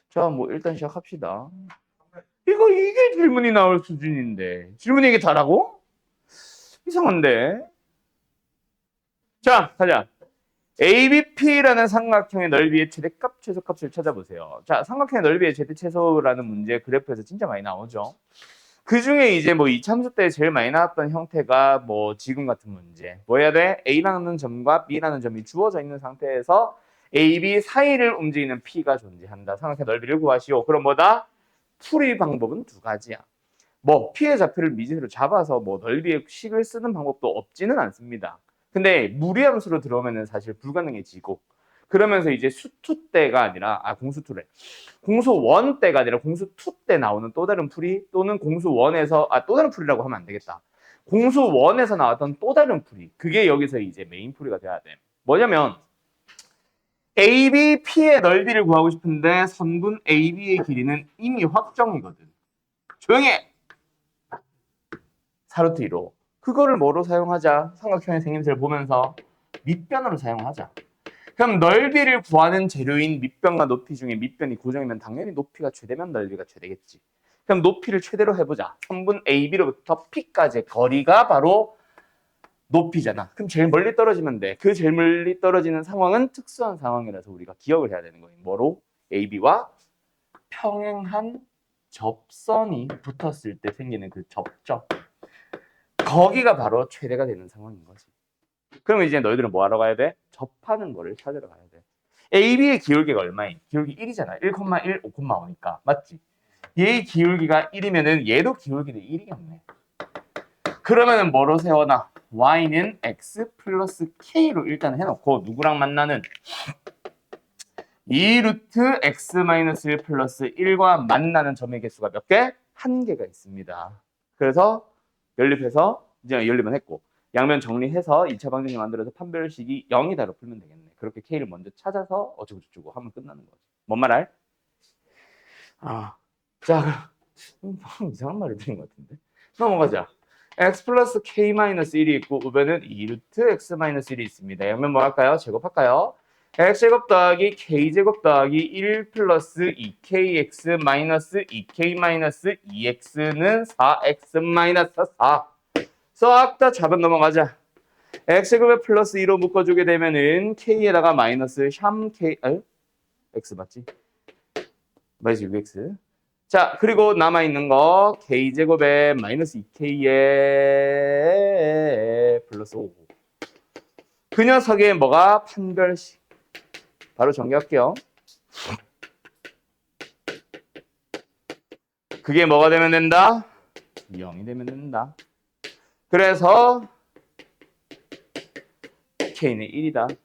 자, 뭐 일단 시작합시다. 이게 질문이 나올 수준인데 질문이 이게 다라고? 이상한데. 자, 가자. ABP라는 삼각형의 넓이의 최대값, 최소값을 찾아보세요. 자, 삼각형의 넓이의 최대, 최소라는 문제 그래프에서 진짜 많이 나오죠. 그 중에 이제 뭐 이참수 때 제일 많이 나왔던 형태가 뭐 지금 같은 문제. 뭐 해야 돼? A라는 점과 B라는 점이 주어져 있는 상태에서 A, B 사이를 움직이는 P가 존재한다. 삼각형의 넓이를 구하시오. 그럼 뭐다? 풀이 방법은 두 가지야. 뭐 P의 좌표를 미지수로 잡아서 뭐 넓이의 식을 쓰는 방법도 없지는 않습니다. 근데 무리함수로 들어오면은 사실 불가능해지고 그러면서 이제 수투 때가 아니라 공수투래. 공수1 때가 아니라 공수2 때 나오는 또 다른 풀이 또는 공수1에서 또 다른 풀이라고 하면 안 되겠다. 공수1에서 나왔던 또 다른 풀이 그게 여기서 이제 메인 풀이가 돼야 돼. 뭐냐면 AB, P의 넓이를 구하고 싶은데 선분 AB의 길이는 이미 확정이거든. 조용히 해! 4루트 2로. 그거를 뭐로 사용하자? 삼각형의 생김새를 보면서 밑변으로 사용하자. 그럼 넓이를 구하는 재료인 밑변과 높이 중에 밑변이 고정이면 당연히 높이가 최대면 넓이가 최대겠지. 그럼 높이를 최대로 해보자. 선분 AB로부터 P까지의 거리가 바로 높이잖아. 그럼 제일 멀리 떨어지면 돼. 그 제일 멀리 떨어지는 상황은 특수한 상황이라서 우리가 기억을 해야 되는 거예요. 뭐로? AB와 평행한 접선이 붙었을 때 생기는 그 접점. 거기가 바로 최대가 되는 상황인 거지. 그러면 이제 너희들은 뭐 하러 가야 돼? 접하는 거를 찾으러 가야 돼. AB의 기울기가 얼마인? 기울기 1이잖아. 1,1, 5,5니까. 맞지? 얘의 기울기가 1이면은 얘도 기울기도 1이겠네. 그러면은 뭐로 세워놔? y는 x 플러스 k로 일단 해놓고 누구랑 만나는? 2 루트 x 마이너스 1 플러스 1과 만나는 점의 개수가 몇 개? 1개가 있습니다. 그래서 연립해서 이제 연립은 했고 양면 정리해서 2차 방정식 만들어서 판별식이 0이다로 풀면 되겠네. 그렇게 k를 먼저 찾아서 어쩌고 저쩌고 하면 끝나는 거지. 뭔 말 알? 자, 이상한 말을 드린 것 같은데. 넘어가자. x 플러스 k 마이너스 1이 있고 우변은 2 루트 x 마이너스 1이 있습니다. 양면 뭐 할까요? 제곱할까요? x제곱 더하기 k제곱 더하기 1 플러스 2kx 마이너스 2k 마이너스 2x는 4x 마이너스 4. 싹 다 잡아 넘어가자. x제곱에 플러스 2로 묶어주게 되면은 k에다가 마이너스 3k x 맞지? 마이너스 6x. 자, 그리고 남아있는 거 k제곱에 마이너스 2k에 플러스 5. 그 녀석의 뭐가 판별식. 바로 정리할게요. 그게 뭐가 되면 된다? 0이 되면 된다. 그래서 k는 1이다.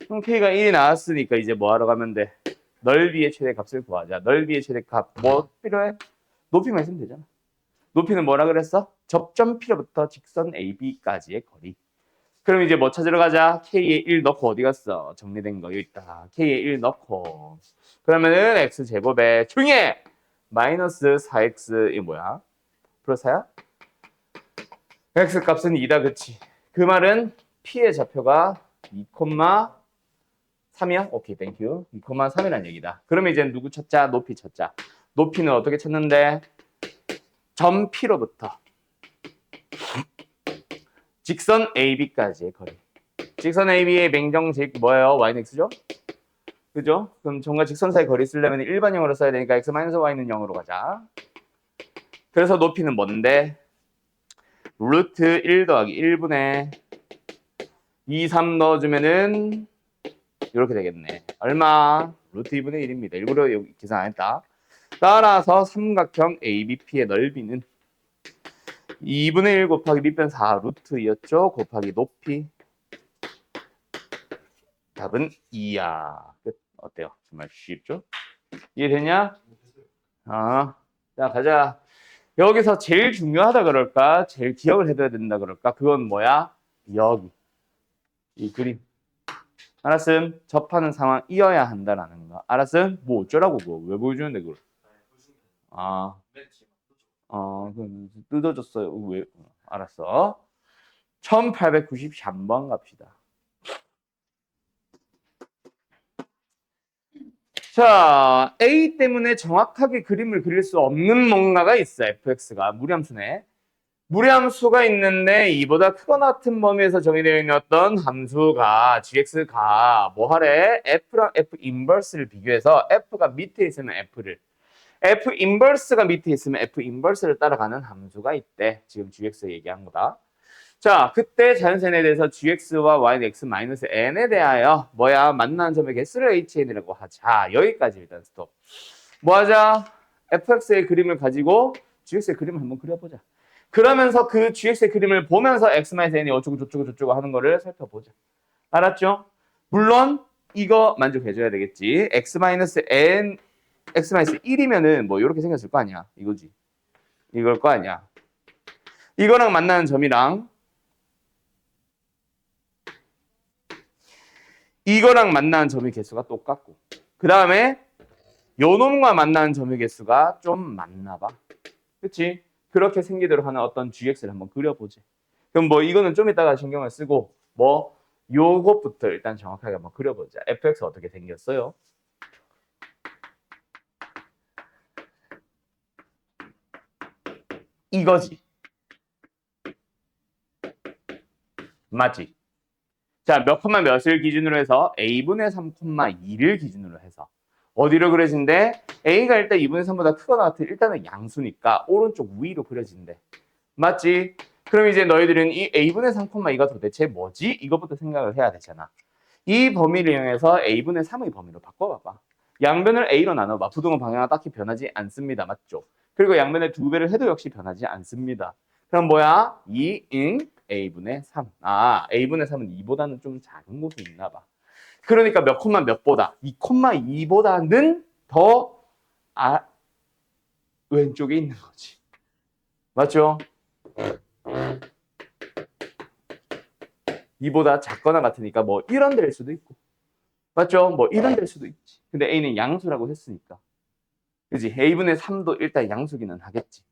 그럼 k가 1이 나왔으니까 이제 뭐 하러 가면 돼? 넓이의 최대값을 구하자. 넓이의 최대값 뭐 필요해? 높이만 있으면 되잖아. 높이는 뭐라 그랬어? 접점 P로부터 직선 AB까지의 거리. 그럼 이제 뭐 찾으러 가자? K에 1 넣고 어디 갔어? 정리된 거 여기 있다. K에 1 넣고 그러면은 X제곱에 중에 마이너스 4X 이 뭐야? 플러스 4야? X 값은 2다 그치? 그 말은 P의 좌표가 2,3이야? 오케이 땡큐 2,3이란 얘기다. 그러면 이제 누구 찾자? 높이 찾자. 높이는 어떻게 찾는데? 점 P로부터 직선 AB까지의 거리. 직선 AB의 맹정식 뭐예요? y는 x죠? 그죠? 그럼 점과 직선 사이 거리 쓰려면 일반형으로 써야 되니까 x-y는 0으로 가자. 그래서 높이는 뭔데? 루트 1 더하기 1분의 2, 3 넣어주면은 이렇게 되겠네. 얼마? 루트 2분의 1입니다. 일부러 여기 계산 안 했다. 따라서 삼각형 ABP의 넓이는 2분의 1 곱하기 밑변 4 루트였죠? 곱하기 높이. 답은 2야. 끝. 어때요? 정말 쉽죠? 이해되냐? 자, 가자. 여기서 제일 중요하다 그럴까? 제일 기억을 해둬야 된다 그럴까? 그건 뭐야? 여기. 이 그림. 알았음? 접하는 상황이어야 한다라는 거. 알았음? 뭐 어쩌라고 그거. 왜 보여주는데 그걸? 그럼 뜯어졌어요. 왜? 알았어. 1893번 갑시다. 자, A 때문에 정확하게 그림을 그릴 수 없는 뭔가가 있어. fx가 무리함수네. 무리함수가 있는데 이보다 크거나 같은 범위에서 정의되어 있는 어떤 함수가 gx가 뭐 하래? f랑 f 인버스를 비교해서 f가 밑에 있으면 f 인버스가 밑에 있으면 f 인버스를 따라가는 함수가 있대. 지금 gx 얘기한 거다. 자, 그때 자연세에 대해서 gx와 y는 x-n에 대하여 뭐야? 만나는 점의 개수를 hn이라고 하자. 여기까지 일단 스톱. 뭐 하자? fx의 그림을 가지고 gx의 그림을 한번 그려보자. 그러면서 그 gx의 그림을 보면서 x-n이 어쩌고 저쩌고 저쩌고 하는 거를 살펴보자. 알았죠? 물론 이거 만족해줘야 되겠지. x-n, x-1이면은 뭐 이렇게 생겼을 거 아니야. 이거지. 이걸 거 아니야. 이거랑 만나는 점이랑 이거랑 만나는 점의 개수가 똑같고 그 다음에 요 놈과 만나는 점의 개수가 좀 많나 봐. 그치? 그렇게 생기도록 하는 어떤 gx를 한번 그려보지. 그럼 뭐 이거는 좀 이따가 신경을 쓰고 뭐 요것부터 일단 정확하게 한번 그려보자. fx 어떻게 생겼어요? 이거지. 맞지? 자, 몇 콤마 몇을 기준으로 해서 a분의 3,2를 기준으로 해서 어디로 그려진대? a가 일단 2분의 3보다 크거나 같은 일단은 양수니까 오른쪽 위로 그려진대. 맞지? 그럼 이제 너희들은 이 a분의 3,2가 도대체 뭐지? 이것부터 생각을 해야 되잖아. 이 범위를 이용해서 a분의 3의 범위로 바꿔봐봐. 양변을 a로 나눠봐. 부동의 방향은 딱히 변하지 않습니다. 맞죠? 그리고 양변의 두 배를 해도 역시 변하지 않습니다. 그럼 뭐야? 2인 a분의 3. 아, a분의 3은 2보다는 좀 작은 곳이 있나 봐. 그러니까 몇 콤마 몇보다 2,2보다는 더 왼쪽에 있는 거지. 맞죠? 이보다 작거나 같으니까 뭐 이런 데일 수도 있고. 맞죠? 뭐 이런 데일 수도 있지. 근데 A는 양수라고 했으니까. 그지? A분의 3도 일단 양수기는 하겠지.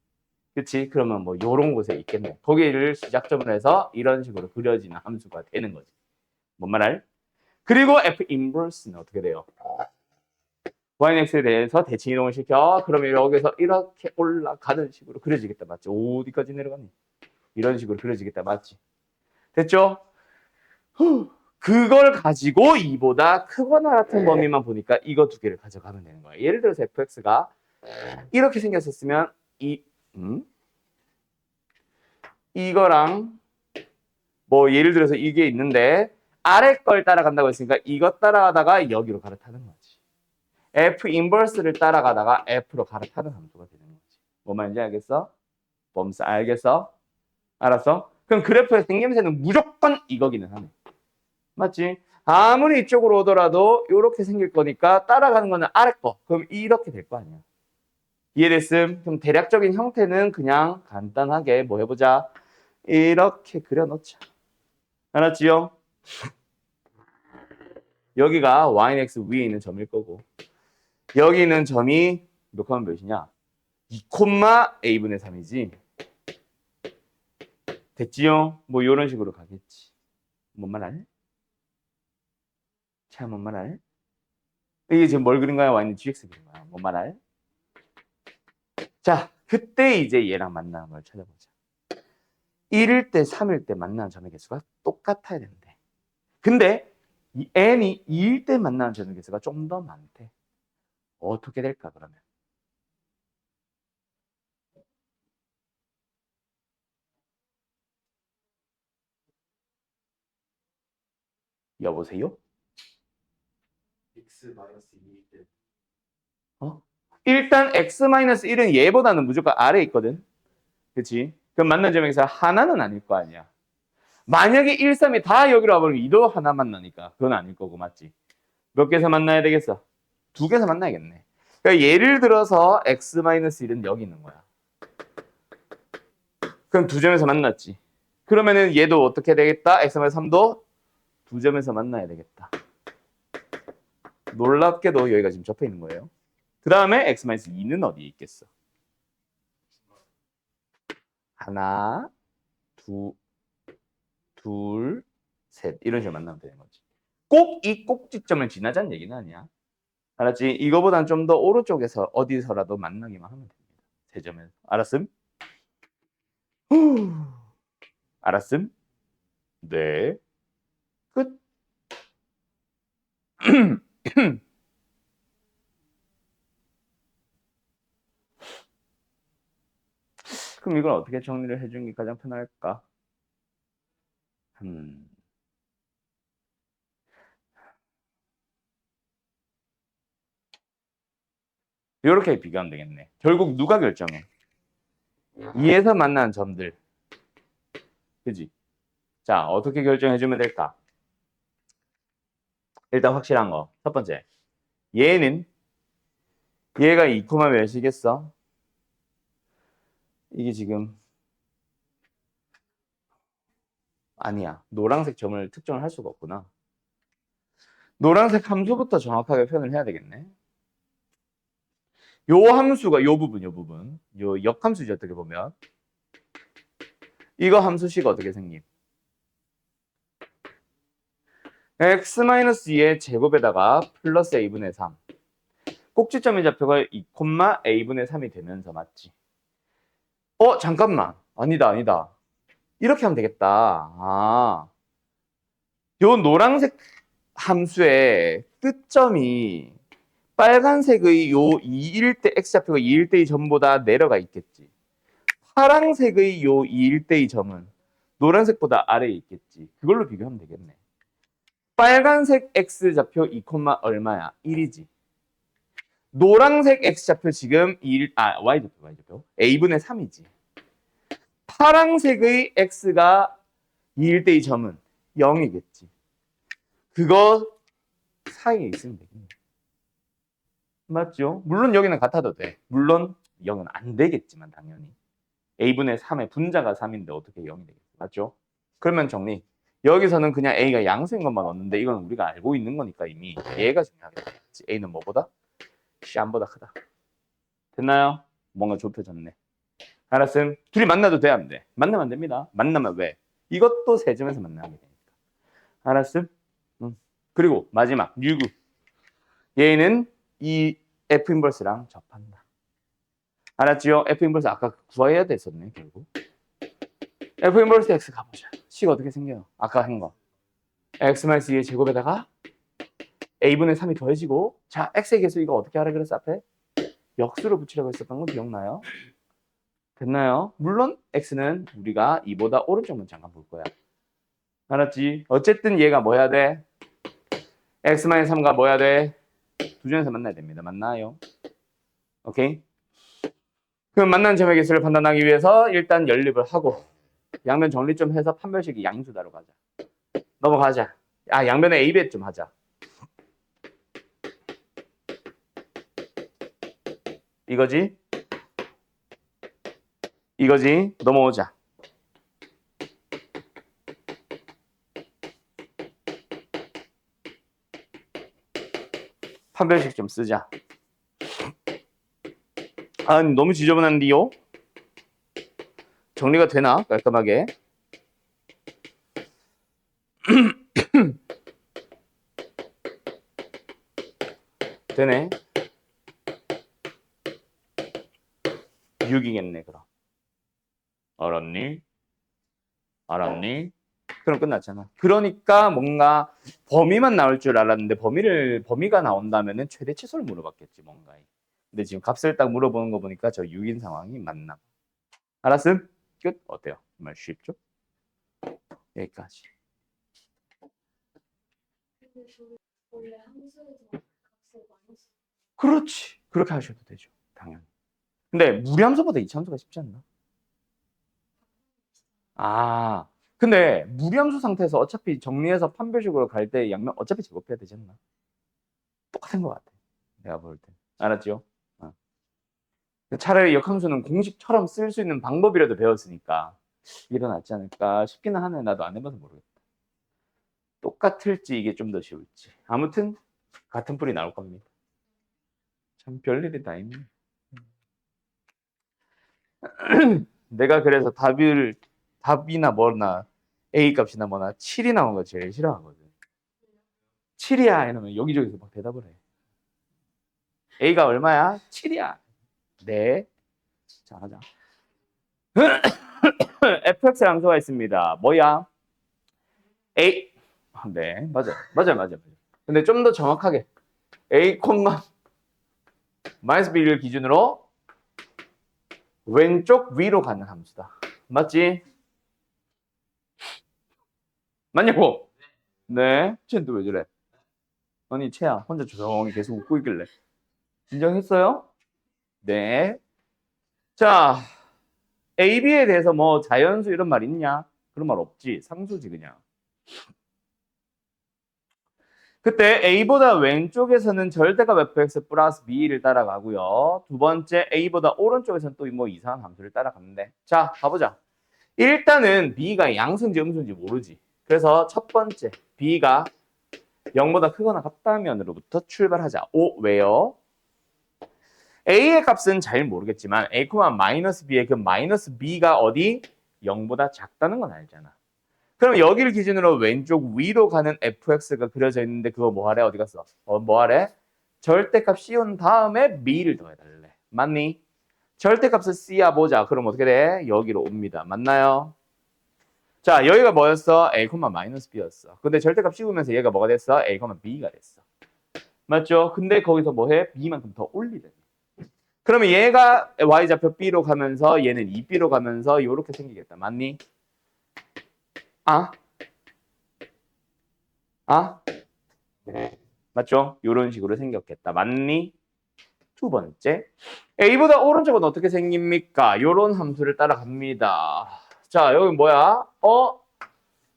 그치? 그러면 뭐 요런 곳에 있겠네. 거기를 시작점으로 해서 이런 식으로 그려지는 함수가 되는 거지. 뭔 말할? 그리고 F 인버스는 어떻게 돼요? Y는 X에 대해서 대칭 이동을 시켜. 그러면 여기서 이렇게 올라가는 식으로 그려지겠다. 맞지? 어디까지 내려갔니? 이런 식으로 그려지겠다. 맞지? 됐죠? 그걸 가지고 이보다 크거나 같은 범위만 보니까 이거 두 개를 가져가면 되는 거야. 예를 들어서 fx가 이렇게 생겼었으면 이거랑 뭐 예를 들어서 이게 있는데 아래 걸 따라간다고 했으니까 이거 따라가다가 여기로 갈아타는 거지. f 인버스를 따라가다가 f로 갈아타는 함수가 되는 거지. 뭐 말인지 알겠어? 범스 알겠어? 알았어? 그럼 그래프의 생김새는 무조건 이거기는 하네. 맞지? 아무리 이쪽으로 오더라도 이렇게 생길 거니까 따라가는 거는 아래 거. 그럼 이렇게 될 거 아니야. 이해됐음? 그럼 대략적인 형태는 그냥 간단하게 뭐 해보자. 이렇게 그려놓자. 알았지요? 여기가 yx 위에 있는 점일 거고 여기 있는 점이 몇 콤마 몇이냐? 2 a분의 3이지. 됐지요? 뭐 이런 식으로 가겠지. 뭔 말 안 해? 참, 뭔 말 안 해? 이게 지금 뭘 그린 거야? y는 gx 그린 거야. 뭔 말 안 해? 자, 그때 이제 얘랑 만나는 걸 찾아보자. 1일 때, 3일 때 만나는 점의 개수가 똑같아야 되는데. 근데 이 n이 2일 때 만나는 점의 개수가 좀 더 많대. 어떻게 될까, 그러면? 여보세요? x-2일 때 어? 일단 x-1은 얘보다는 무조건 아래에 있거든. 그치? 그럼 만나는 점의 개수가 하나는 아닐 거 아니야. 만약에 1, 3이 다 여기로 와버리면 2도 하나 만나니까 그건 아닐 거고, 맞지? 몇 개에서 만나야 되겠어? 두 개에서 만나야겠네. 그러니까 예를 들어서 x-1은 여기 있는 거야. 그럼 두 점에서 만났지. 그러면은 얘도 어떻게 되겠다? x-3도 두 점에서 만나야 되겠다. 놀랍게도 여기가 지금 접해 있는 거예요. 그 다음에 x-2는 어디에 있겠어? 하나, 둘, 셋 이런 식으로 만나면 되는 거지. 꼭 이 꼭지점을 지나자는 얘기는 아니야. 알았지? 이거보단 좀 더 오른쪽에서 어디서라도 만나기만 하면 됩니다. 세 점에서. 알았음? 알았음? 네. 끝. 그럼 이걸 어떻게 정리를 해주는 게 가장 편할까? 음. 이렇게 비교하면 되겠네. 결국 누가 결정해? 2에서 만난 점들. 그지? 자, 어떻게 결정해주면 될까? 일단 확실한 거. 첫 번째. 얘가 2, 몇이겠어? 이게 지금 아니야. 노란색 점을 특정을 할 수가 없구나. 노란색 함수부터 정확하게 표현을 해야 되겠네. 요 함수가 요 부분. 요 역함수지 어떻게 보면. 이거 함수식 어떻게 생김? x-2의 제곱에다가 플러스 a분의 3. 꼭지점의 좌표가 2, a분의 3이 되면서 맞지? 잠깐만. 아니다. 이렇게 하면 되겠다. 요 노란색 함수의 끝점이 빨간색의 요 2일 때 x좌표가 2일 때의 점보다 내려가 있겠지. 파란색의 요 2일 때의 점은 노란색보다 아래에 있겠지. 그걸로 비교하면 되겠네. 빨간색 x좌표 2, 얼마야? 1이지. 노란색 x좌표 지금 y좌표 a분의 3이지. 파란색의 x가 2일 때의 점은 0이겠지. 그거 사이에 있으면 되겠네. 맞죠? 물론 여기는 같아도 돼. 물론 0은 안 되겠지만 당연히. a분의 3의 분자가 3인데 어떻게 0이 되겠어? 맞죠? 그러면 정리. 여기서는 그냥 a가 양수인 것만 얻는데 이건 우리가 알고 있는 거니까 이미 얘가 중요하겠지. a는 뭐보다? 쟨보다 크다. 됐나요? 뭔가 좁혀졌네. 알았음? 둘이 만나도 돼, 안 돼? 만나면 안 됩니다. 만나면 왜? 이것도 세 점에서 만나게 되니까. 알았음? 그리고 마지막 유구. 얘는 이 F 인버스랑 접한다. 알았지요? F 인버스 아까 구해야 됐었네, 결국. F 인버스 X 가보자. C가 어떻게 생겨요? 아까 한 거. X-2의 제곱에다가 A분의 3이 더해지고, 자, X의 개수 이거 어떻게 하라 그랬어, 앞에? 역수로 붙이라고 했었던 거 기억나요? 됐나요? 물론 X는 우리가 이보다 오른쪽만 잠깐 볼 거야. 알았지? 어쨌든 얘가 뭐 해야 돼? X-3과 뭐 해야 돼? 두 점에서 만나야 됩니다. 맞나요? 오케이? 그럼 만난 점의 개수를 판단하기 위해서 일단 연립을 하고 양변 정리 좀 해서 판별식이 양수다로 가자. 넘어가자. 양변에 A, B 좀 하자. 이거지? 넘어오자. 판별식 좀 쓰자. 너무 지저분한데요? 정리가 되나? 깔끔하게. 되네. 6이겠네, 그럼. 알았니? 그럼 끝났잖아. 그러니까 뭔가 범위만 나올 줄 알았는데 범위가 나온다면은 최대 최소를 물어봤겠지, 뭔가. 근데 지금 값을 딱 물어보는 거 보니까 저 6인 상황이 맞나? 알았음? 끝? 어때요? 정말 쉽죠? 여기까지. 그렇지. 그렇게 하셔도 되죠. 당연히. 근데 무리함수보다 이차함수가 쉽지 않나? 근데 무리함수 상태에서 어차피 정리해서 판별식으로 갈 때 양면 어차피 제곱해야 되지 않나? 똑같은 것 같아. 내가 볼 때. 알았죠? 차라리 역함수는 공식처럼 쓸 수 있는 방법이라도 배웠으니까 이게 더 낫지 않을까 싶기는 하네. 나도 안 해봐서 모르겠다. 똑같을지 이게 좀 더 쉬울지. 아무튼 같은 뿔이 나올 겁니다. 참 별일이 다 있네. 내가 그래서 답이나 뭐나 A 값이나 뭐나 7이 나온 거 제일 싫어하거든. 7이야 이러면 여기저기서 막 대답을 해. A가 얼마야? 7이야. 네. 자, 하자. fx 함수가 있습니다. 뭐야? A. 네, 맞아요. 근데 좀 더 정확하게 A, 마이너스 B를 기준으로 왼쪽 위로 가는 함수다. 맞지? 맞냐고? 네. 쟤는 또 왜 저래? 아니, 채야, 혼자 조용히 계속 웃고 있길래. 진정했어요? 네. 자, A, B에 대해서 뭐 자연수 이런 말 있냐? 그런 말 없지. 상수지, 그냥. 그때 A보다 왼쪽에서는 절대값 fx 플러스 b를 따라가고요. 두 번째 A보다 오른쪽에서는 또 뭐 이상한 함수를 따라갔는데. 자, 가보자. 일단은 B가 양수인지 음수인지 모르지. 그래서 첫 번째 B가 0보다 크거나 같다면으로부터 출발하자. 오, 왜요? A의 값은 잘 모르겠지만 A, 마이너스 B의 그 마이너스 B가 어디? 0보다 작다는 건 알잖아. 그럼 여기를 기준으로 왼쪽 위로 가는 fx가 그려져 있는데 그거 뭐하래? 어디 갔어? 뭐하래? 절대값 씌운 다음에 b를 더해달래. 맞니? 절대값을 C야 보자. 그럼 어떻게 돼? 여기로 옵니다. 맞나요? 자, 여기가 뭐였어? A, 마이너스 B였어. 근데 절대값 씌우면서 얘가 뭐가 됐어? A, B가 됐어. 맞죠? 근데 거기서 뭐해? B만큼 더 올리래. 그러면 얘가 Y좌표 B로 가면서 얘는 2B로 가면서 이렇게 생기겠다. 맞니? 아? 네. 맞죠? 이런 식으로 생겼겠다. 맞니? 두 번째. A보다 오른쪽은 어떻게 생깁니까? 이런 함수를 따라갑니다. 자, 여기 뭐야?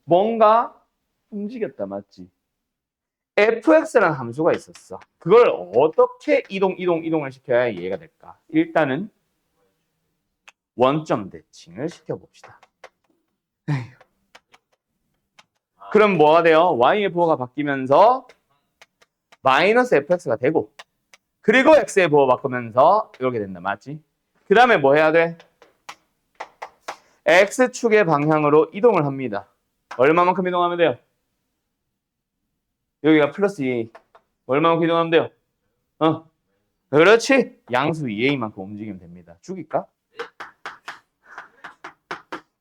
뭔가 움직였다. 맞지? fx라는 함수가 있었어. 그걸 어떻게 이동을 시켜야 이해가 될까? 일단은 원점 대칭을 시켜봅시다. 그럼 뭐가 돼요? y의 부호가 바뀌면서 마이너스 fx가 되고 그리고 x의 부호 바꾸면서 이렇게 된다. 맞지? 그 다음에 뭐 해야 돼? x축의 방향으로 이동을 합니다. 얼마만큼 이동하면 돼요? 여기가 플러스 2a. 얼마만큼 이동하면 돼요? 그렇지. 양수 2a만큼 움직이면 됩니다. 죽일까?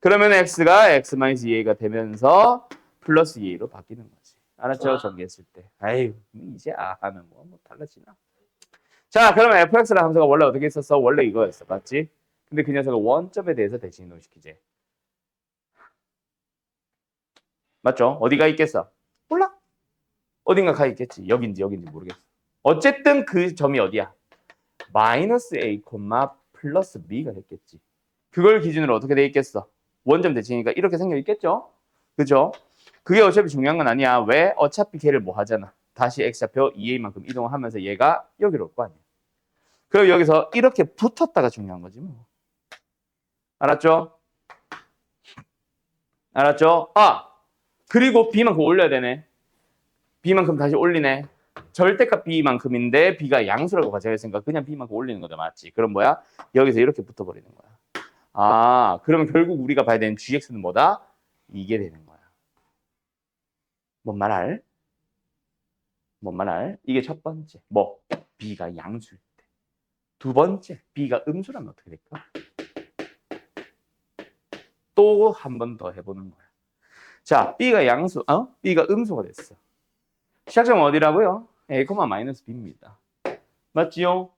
그러면 x가 x-2a가 되면서 플러스 2a로 바뀌는 거지. 알았죠? 전개했을 때. 아유, 이제 하면 뭐 달라지나? 자, 그러면 fx라는 함수가 원래 어떻게 있었어? 원래 이거였어. 맞지? 근데 그 녀석을 원점에 대해서 대칭 이동시키지. 맞죠? 어디가 있겠어? 몰라. 어딘가 가 있겠지. 여긴지 모르겠어. 어쨌든 그 점이 어디야? 마이너스 a, 플러스 b가 됐겠지. 그걸 기준으로 어떻게 돼 있겠어? 원점 대칭이니까 이렇게 생겨 있겠죠? 그죠? 그게 어차피 중요한 건 아니야. 왜? 어차피 걔를 뭐 하잖아. 다시 x좌표 2a만큼 이동을 하면서 얘가 여기로 올 거 아니야. 그럼 여기서 이렇게 붙었다가 중요한 거지 뭐. 알았죠? 알았죠? 그리고 b만큼 올려야 되네. b만큼 다시 올리네. 절대값 b만큼인데 b가 양수라고 가정했으니까 그냥 b만큼 올리는 거죠. 맞지? 그럼 뭐야? 여기서 이렇게 붙어버리는 거야. 그러면 결국 우리가 봐야 되는 gx는 뭐다? 이게 되는 거야. 뭔 말 알? 이게 첫 번째. b가 양수일 때. 두 번째, b가 음수라면 어떻게 될까? 또 한 번 더 해보는 거야. 자, b가 양수, b가 음수가 됐어. 시작점은 어디라고요? a, 마이너스 b입니다. 맞지요?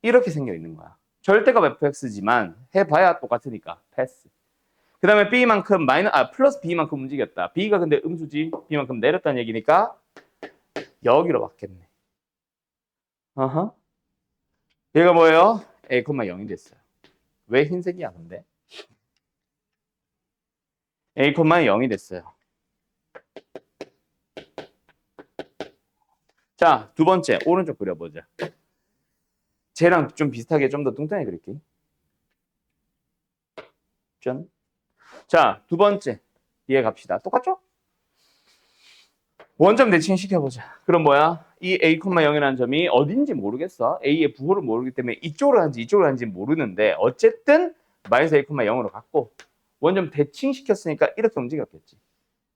이렇게 생겨 있는 거야. 절대값 fx지만 해봐야 똑같으니까 패스. 그 다음에 b만큼 플러스 b만큼 움직였다. b가 근데 음수지. b만큼 내렸다는 얘기니까 여기로 왔겠네. 얘가 뭐예요? a, 0이 됐어요. 왜 흰색이야 근데? a, 0이 됐어요. 자, 두 번째 오른쪽 그려보자. 쟤랑 좀 비슷하게 좀 더 뚱뚱하게 그릴게. 짠. 자, 두 번째 이해 갑시다. 똑같죠? 원점 대칭 시켜보자. 그럼 뭐야? 이 a, 0이라는 점이 어딘지 모르겠어. a의 부호를 모르기 때문에 이쪽으로 가는지 이쪽으로 가는지 모르는데 어쨌든 마이너스 a, 0으로 갔고 원점 대칭 시켰으니까 이렇게 움직였겠지.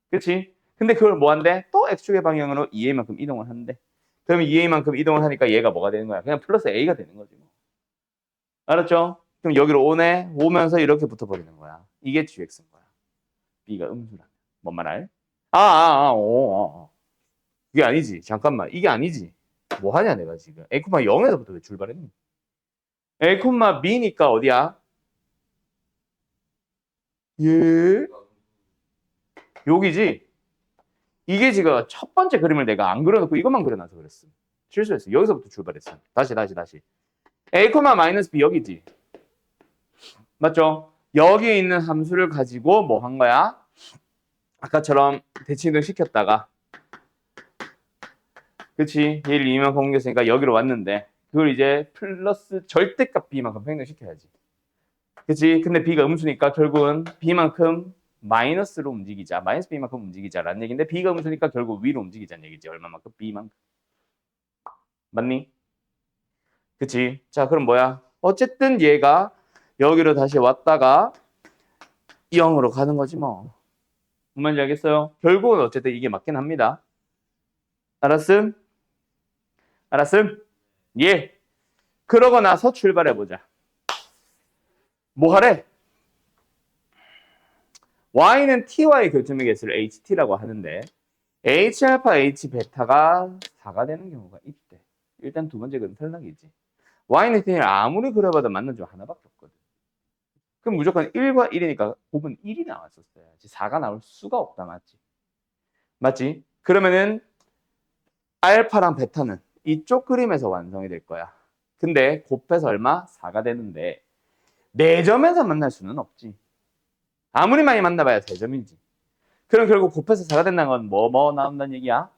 그렇지? 근데 그걸 뭐 한대? 또 x축의 방향으로 2a만큼 이동을 한대. 그러면 2a만큼 이동을 하니까 얘가 뭐가 되는 거야? 그냥 플러스 a가 되는 거지 뭐. 알았죠? 그럼 여기로 오네. 오면서 이렇게 붙어버리는 거야. 이게 gx인 거야. b가 음수라면. 뭔 말 알? 그게 아니지. 잠깐만. 이게 아니지. 뭐 하냐 내가 지금. a, 0에서부터 왜 출발했니? a, b니까 어디야? 예. 여기지. 이게 지금 첫 번째 그림을 내가 안 그려놓고 이것만 그려놔서 그랬어. 실수했어. 여기서부터 출발했어. 다시. a, b 여기지. 맞죠? 여기 있는 함수를 가지고 뭐 한 거야? 아까처럼 대칭이동 시켰다가 그치? 얘를 2만큼 옮겼으니까 여기로 왔는데 그걸 이제 플러스 절대값 b만큼 평행시켜야지. 그치? 근데 b가 음수니까 결국은 b만큼 마이너스로 움직이자. 마이너스 b만큼 움직이자라는 얘기인데 b가 음수니까 결국 위로 움직이자는 얘기지. 얼마만큼? b만큼. 맞니? 그치? 자, 그럼 뭐야? 어쨌든 얘가 여기로 다시 왔다가 0으로 가는 거지 뭐. 뭔 말인지 알겠어요? 결국은 어쨌든 이게 맞긴 합니다. 알았음? 알았음? 예. 그러고 나서 출발해보자. 뭐 하래? y는 t와의 교점의 개수를 ht라고 하는데 h알파, h베타가 4가 되는 경우가 있대. 일단 두 번째 건 탈락이지. y는 t를 아무리 그려봐도 맞는 줄 하나밖에 없거든. 그럼 무조건 1과 1이니까 곱은 1이 나왔었어야지. 4가 나올 수가 없다. 맞지? 맞지? 그러면은 알파랑 베타는 이쪽 그림에서 완성이 될 거야. 근데 곱해서 얼마? 4가 되는데 4점에서 만날 수는 없지. 아무리 많이 만나봐야 3점이지. 그럼 결국 곱해서 4가 된다는 건 뭐 나온다는 얘기야?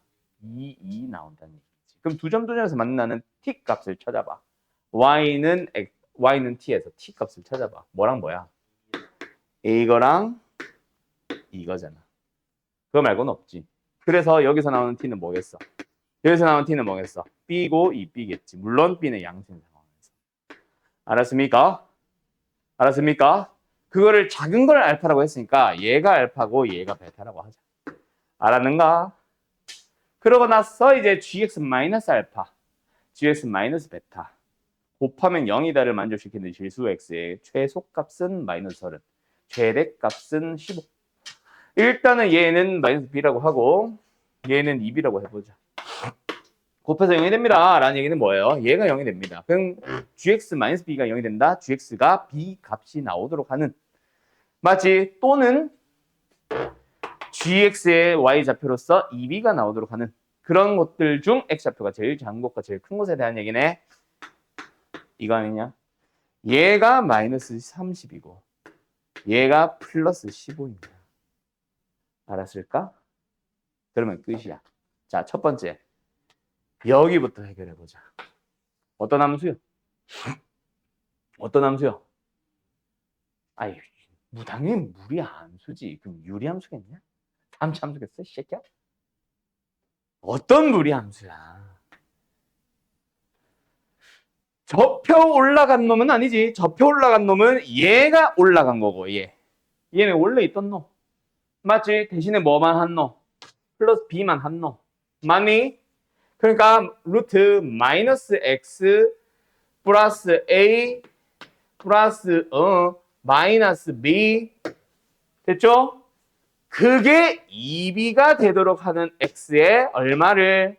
2 나온다는 얘기지. 그럼 두 점에서 만나는 t 값을 찾아봐. y는 t에서 t 값을 찾아봐. 뭐랑 뭐야? 이거랑 이거잖아. 그거 말고는 없지. 그래서 여기서 나오는 t는 뭐겠어? 여기서 나오는 t는 뭐겠어? b고 2b겠지. 물론 b는 양수인 상황에서. 알았습니까? 알았습니까? 그거를 작은 걸 알파라고 했으니까 얘가 알파고 얘가 베타라고 하자. 알았는가? 그러고 나서 이제 gx 마이너스 알파, gx 마이너스 베타 곱하면 0이다를 만족시키는 실수 x의 최소값은 마이너스 30, 최대값은 15. 일단은 얘는 마이너스 b라고 하고 얘는 2b라고 해보자. 곱해서 0이 됩니다. 라는 얘기는 뭐예요? 얘가 0이 됩니다. 그럼 gx 마이너스 b가 0이 된다. gx가 b 값이 나오도록 하는 맞지? 또는 gx의 y좌표로서 2b가 나오도록 하는 그런 것들 중 x좌표가 제일 작은 것과 제일 큰 것에 대한 얘기네. 이거 아니냐? 얘가 마이너스 30이고 얘가 플러스 15입니다. 알았을까? 그러면 끝이야. 자, 첫 번째. 여기부터 해결해보자. 어떤 함수요? 어떤 함수요? 아이, 당연히 무리 함수지. 그럼 유리 함수겠냐? 함수 함수겠어? 이 새끼야? 어떤 무리 함수야? 접혀 올라간 놈은 아니지. 접혀 올라간 놈은 얘가 올라간 거고 얘는 원래 있던 놈. 맞지? 대신에 뭐만 한 놈? 플러스 b만 한 놈. 맞니? 그러니까 루트 마이너스 x 플러스 a 플러스 마이너스 b 됐죠? 그게 2b가 되도록 하는 x에 얼마를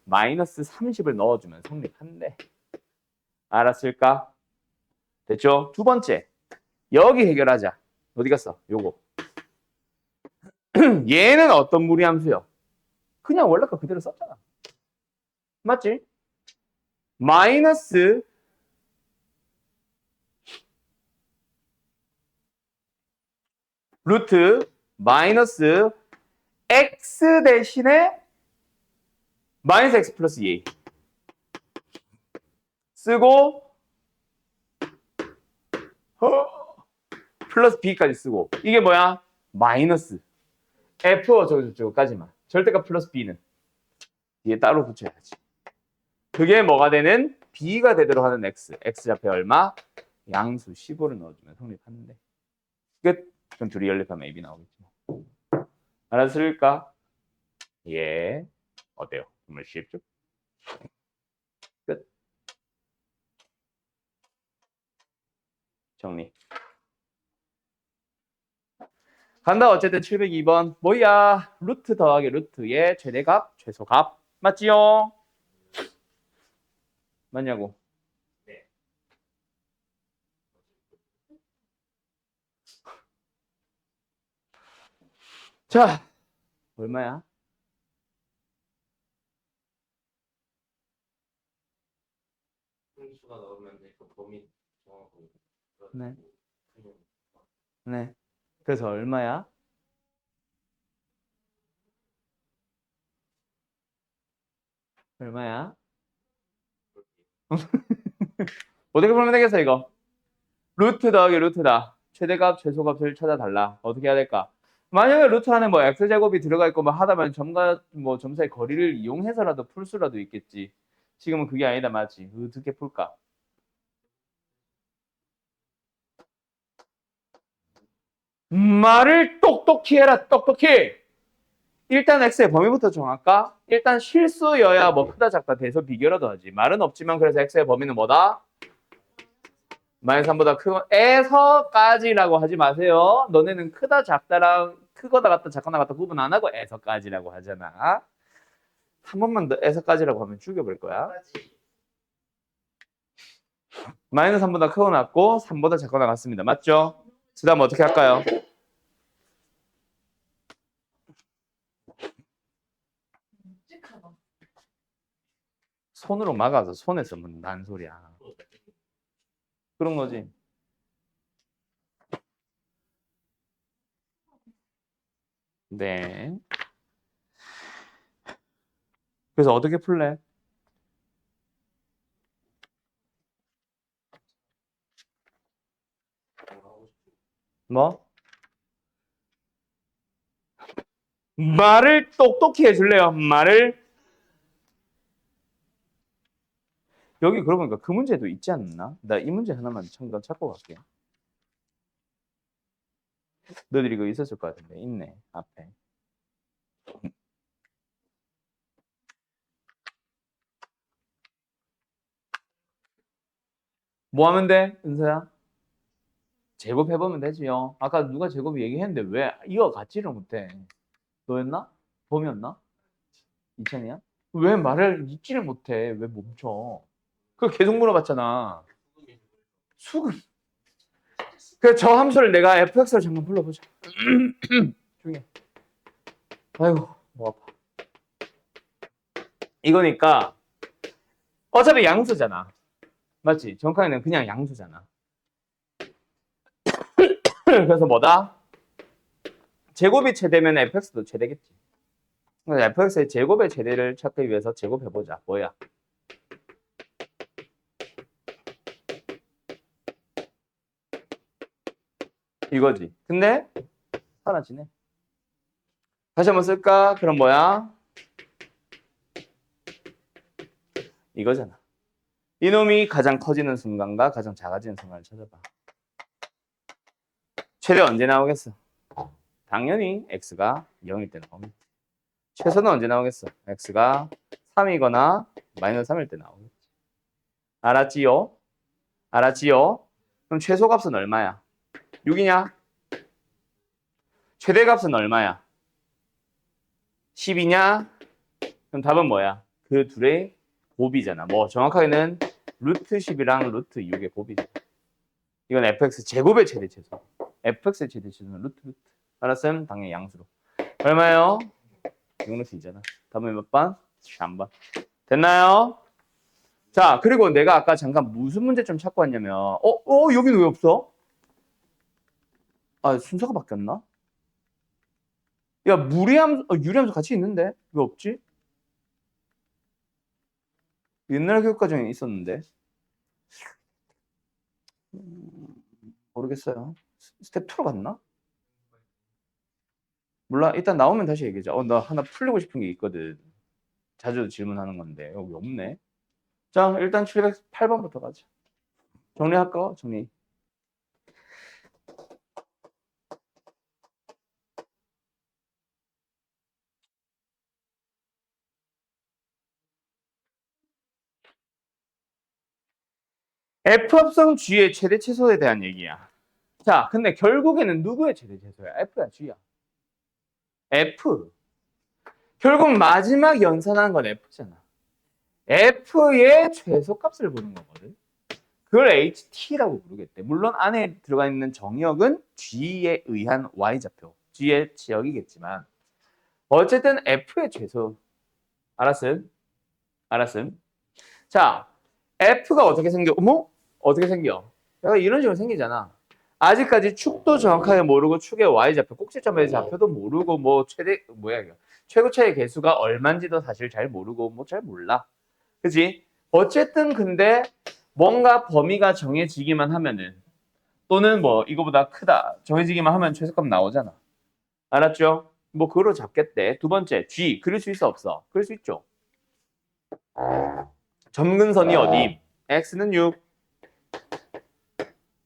마이너스 30을 넣어주면 성립한대. 알았을까? 됐죠? 두 번째. 여기 해결하자. 어디 갔어? 요거. 얘는 어떤 무리함수요? 그냥 원래 거 그대로 썼잖아. 맞지? 마이너스 루트 마이너스 x 대신에 마이너스 x 플러스 2a 쓰고 플러스 b까지 쓰고 이게 뭐야? 마이너스 f 어쩌고저쩌고까지만 절대값 플러스 b는 뒤에 따로 붙여야지. 그게 뭐가 되는? b가 되도록 하는 x좌표 얼마? 양수 15를 넣어주면 성립하는데 끝. 그럼 둘이 연립하면 ab 나오겠지. 알았을까? 예. 어때요? 정말 쉽죠? 끝. 정리. 간다. 어쨌든 702번. 뭐야? 루트 더하기 루트의 최대값, 최소값. 맞지요? 맞냐고? 네. 자, 얼마야? 승수가 나오면 그 범위 정하고. 네. 네. 그래서 얼마야? 얼마야? 어떻게 풀면 되겠어, 이거? 루트 더하기 루트다. 최대값, 최소값을 찾아달라. 어떻게 해야 될까? 만약에 루트 안에 뭐 x제곱이 들어가 있고 뭐 하다면 점과 뭐 점사의 거리를 이용해서라도 풀 수라도 있겠지. 지금은 그게 아니다, 맞지? 어떻게 풀까? 말을 똑똑히 해라, 똑똑히! 일단 x의 범위부터 정할까? 일단 실수여야 뭐 크다 작다 대서 비교라도 하지. 말은 없지만 그래서 x의 범위는 뭐다? 마이너스 3보다 에서까지라고 하지 마세요. 너네는 크다 작다랑 크거나 같다 작거나 같다 구분 안 하고 에서까지라고 하잖아. 한 번만 더 에서까지라고 하면 죽여버릴 거야. 마이너스 3보다 크거나 같고 3보다 작거나 같습니다. 맞죠? 그 다음 어떻게 할까요? 손으로 막아서 손에서 문다는 소리야. 그런 거지. 네. 그래서 어떻게 풀래? 뭐? 말을 똑똑히 해줄래요? 말을. 여기 그러고 보니까 그 문제도 있지 않나? 나 이 문제 하나만 잠깐 찾고 갈게. 너희들이 이거 있었을 것 같은데. 있네, 앞에. 뭐 하면 돼, 은서야? 제곱해보면 되지요. 아까 누가 제곱 얘기했는데 왜 이어갔지를 못해? 너였나? 봄이었나? 이찬이야? 왜 말을 잊지를 못해? 왜 멈춰? 그거 계속 물어봤잖아. 수금. 그래서 저 함수를 내가 fx를 잠깐 불러보자. 조용히 해. 아이고, 뭐 아파. 이거니까 어차피 양수잖아. 맞지? 정확하게는 그냥 양수잖아. 그래서 뭐다? 제곱이 최대면 fx도 최대겠지. 그래서 fx의 제곱의 최대를 찾기 위해서 제곱해보자. 뭐야? 이거지. 근데 사라지네. 다시 한번 쓸까? 그럼 뭐야? 이거잖아. 이놈이 가장 커지는 순간과 가장 작아지는 순간을 찾아봐. 최대 언제 나오겠어? 당연히 x가 0일 때 나오겠지. 최소는 언제 나오겠어? x가 3이거나 마이너스 3일 때 나오겠지. 알았지요? 알았지요? 그럼 최소값은 얼마야? 6이냐? 최대값은 얼마야? 10이냐? 그럼 답은 뭐야? 그 둘의 곱이잖아. 뭐 정확하게는 루트 10이랑 루트 6의 곱이잖아. 이건 fx 제곱의 최대 최소. fx의 최대 최소는 루트. 알았음? 당연히 양수로. 얼마예요? 6루트이잖아. 답은 몇 번? 3번. 됐나요? 자, 그리고 내가 아까 잠깐 무슨 문제 좀 찾고 왔냐면, 여기는 왜 없어? 아, 순서가 바뀌었나? 야, 유리함수 같이 있는데? 왜 없지? 옛날 교육과정에 있었는데. 모르겠어요. 스텝 2로 갔나? 몰라. 일단 나오면 다시 얘기하자. 나 하나 풀리고 싶은 게 있거든. 자주 질문하는 건데. 여기 없네. 자, 일단 708번부터 가자. 정리할까? 정리. F 합성 G의 최대 최소에 대한 얘기야. 자, 근데 결국에는 누구의 최대 최소야? F야, G야? F. 결국 마지막 연산한 건 F잖아. F의 최소값을 보는 거거든. 그걸 HT라고 부르겠대. 물론 안에 들어가 있는 정역은 G에 의한 Y좌표, G의 지역이겠지만 어쨌든 F의 최소. 알았음? 알았음? 자, F가 어떻게 생겨? 어머? 어떻게 생겨? 약간 이런 식으로 생기잖아. 아직까지 축도 정확하게 모르고 축의 Y좌표, 꼭지점의 좌표도 모르고 뭐 최대 뭐야 이거. 최고차의 개수가 얼마인지도 사실 잘 모르고 뭐 잘 몰라. 그지? 어쨌든 근데 뭔가 범위가 정해지기만 하면은 또는 뭐 이거보다 크다 정해지기만 하면 최소값 나오잖아. 알았죠? 뭐 그거로 잡겠대. 두 번째, G 그릴 수 있어 없어? 그릴 수 있죠. 점근선이 어디? X는 6,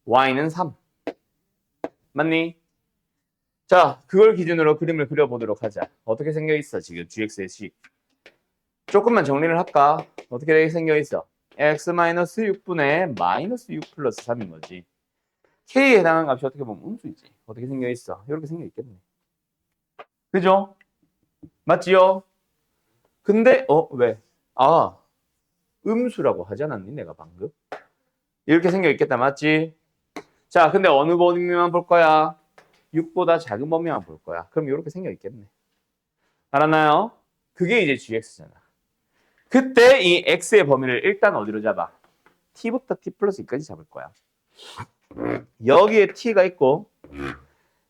Y는 3. 맞니? 자, 그걸 기준으로 그림을 그려보도록 하자. 어떻게 생겨 있어 지금 GX의 식? 조금만 정리를 할까? 어떻게 생겨 있어? X-6분의 -6 플러스 3인 거지. K에 해당하는 값이 어떻게 보면 음수이지. 어떻게 생겨 있어? 이렇게 생겨 있겠네. 그죠? 맞지요? 근데 왜? 아, 음수라고 하지 않았니 내가 방금? 이렇게 생겨 있겠다. 맞지? 자, 근데 어느 범위만 볼 거야? 6보다 작은 범위만 볼 거야. 그럼 이렇게 생겨 있겠네. 알았나요? 그게 이제 GX잖아. 그때 이 X의 범위를 일단 어디로 잡아? T부터 T 플러스 2까지 잡을 거야. 여기에 T가 있고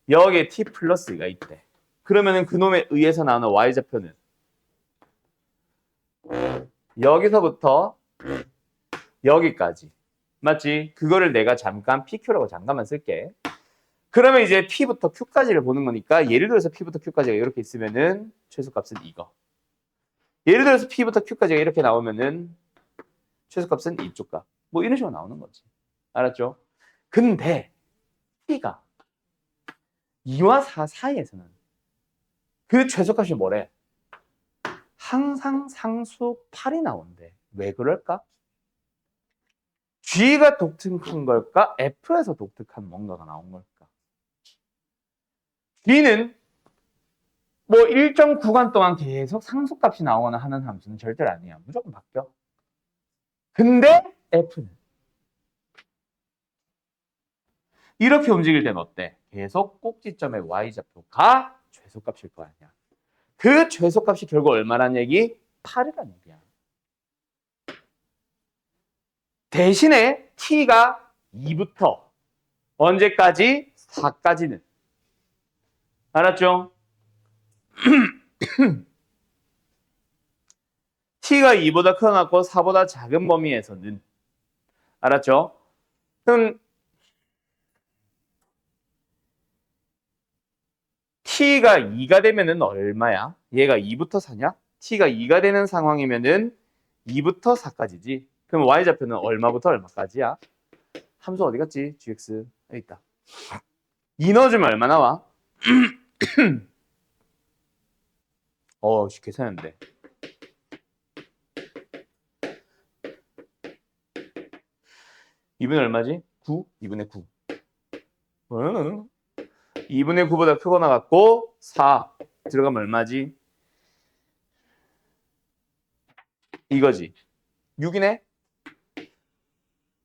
여기에 T 플러스 2가 있대. 그러면은 그놈에 의해서 나오는 Y좌표는 여기서부터 여기까지. 맞지? 그거를 내가 잠깐 PQ라고 잠깐만 쓸게. 그러면 이제 P부터 Q까지를 보는 거니까 예를 들어서 P부터 Q까지가 이렇게 있으면은 최소값은 이거. 예를 들어서 P부터 Q까지가 이렇게 나오면은 최소값은 이쪽 값. 뭐 이런 식으로 나오는 거지. 알았죠? 근데 P가 2와 4 사이에서는 그 최소값이 뭐래? 항상 상수 8이 나온대. 왜 그럴까? G가 독특한 걸까? F에서 독특한 뭔가가 나온 걸까? G는 뭐 일정 구간 동안 계속 상수값이 나오거나 하는 함수는 절대 아니야. 무조건 바뀌어. 근데 F는 이렇게 움직일 땐 어때? 계속 꼭지점의 Y좌표가 최소값일 거 아니야. 그 최소값이 결국 얼마란 얘기? 8이란 얘기야. 대신에 T가 2부터 언제까지? 4까지는. 알았죠? T가 2보다 커놨고 4보다 작은 범위에서는. 알았죠? 그럼 T가 2가 되면은 얼마야? 얘가 2부터 4냐? T가 2가 되는 상황이면은 2부터 4까지지. 그럼 Y좌표는 얼마부터 얼마까지야? 함수 어디 갔지? GX. 여기 있다. 2 넣어주면 얼마 나와? 계산했는데. 2분의 얼마지? 9? 2분의 9. 2분의 9보다 크거나 같고 4 들어가면 얼마지? 이거지. 6이네?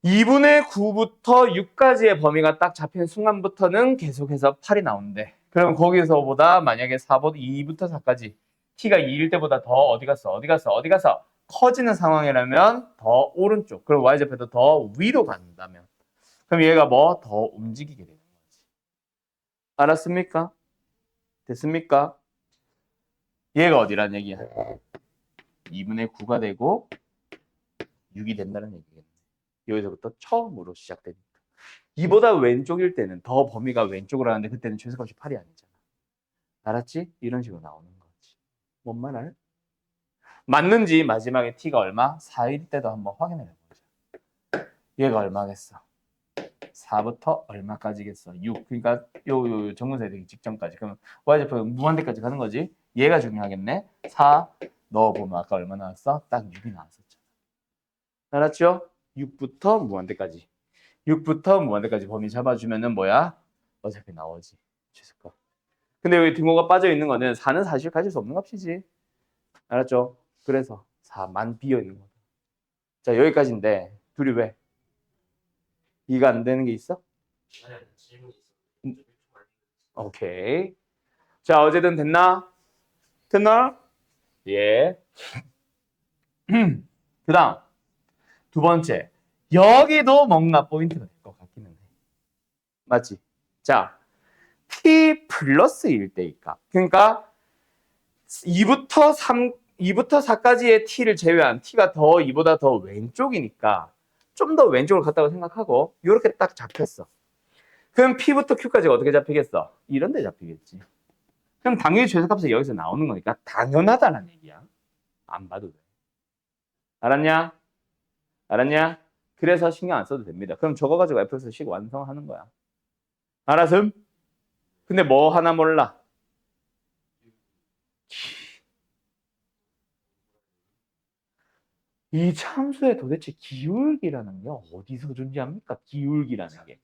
2분의 9부터 6까지의 범위가 딱 잡힌 순간부터는 계속해서 8이 나오는데 그럼 거기서보다 만약에 4보다 2부터 4까지 t가 2일 때보다 더 어디 갔어? 커지는 상황이라면 더 오른쪽 그럼 y좌표도 더 위로 간다면 그럼 얘가 뭐 더 움직이게 되는 거지. 알았습니까? 됐습니까? 얘가 어디란 얘기야? 2분의 9가 되고 6이 된다는 얘기겠네. 여기서부터 처음으로 시작되니까. 이보다 왼쪽일 때는 더 범위가 왼쪽으로 하는데 그때는 최소값이 8이 아니잖아. 알았지? 이런 식으로 나오는 거지. 뭔 말 알? 맞는지 마지막에 t가 얼마? 4일 때도 한번 확인해 보자. 얘가 얼마겠어? 4부터 얼마까지겠어? 6. 그러니까 요 정근사에 되기 직전까지. 그러면 y좌표 무한대까지 가는 거지. 얘가 중요하겠네. 4 넣어보면 아까 얼마 나왔어? 딱 6이 나왔었잖아. 알았죠? 6부터 무한대까지. 6부터 무한대까지 범위 잡아주면은 뭐야? 어차피 나오지. 최소값. 근데 여기 등호가 빠져 있는 거는 4는 사실 가질 수 없는 값이지. 알았죠? 그래서 4만 비어 있는 거다. 자, 여기까지인데 둘이 왜? 이가 안 되는 게 있어? 아니, 질문이 음. 있어. 오케이. 자, 어제든 됐나? 됐나? 예. 그 다음 두 번째. 여기도 뭔가 포인트가 될 것 같기는 해. 맞지? 자, t 플러스 1대일 값. 그러니까 2부터 3, 2부터 4까지의 t를 제외한 t가 더 2보다 더 왼쪽이니까 좀 더 왼쪽으로 갔다고 생각하고 이렇게 딱 잡혔어. 그럼 p부터 q까지가 어떻게 잡히겠어? 이런 데 잡히겠지. 그럼 당연히 최소값이 여기서 나오는 거니까 당연하다는 얘기야. 안 봐도 돼. 알았냐? 알았냐? 그래서 신경 안 써도 됩니다. 그럼 저거 가지고 fx식 완성하는 거야. 알았음? 근데 뭐 하나 몰라. 이 참수의 도대체 기울기라는 게 어디서 존재합니까? 기울기라는 게.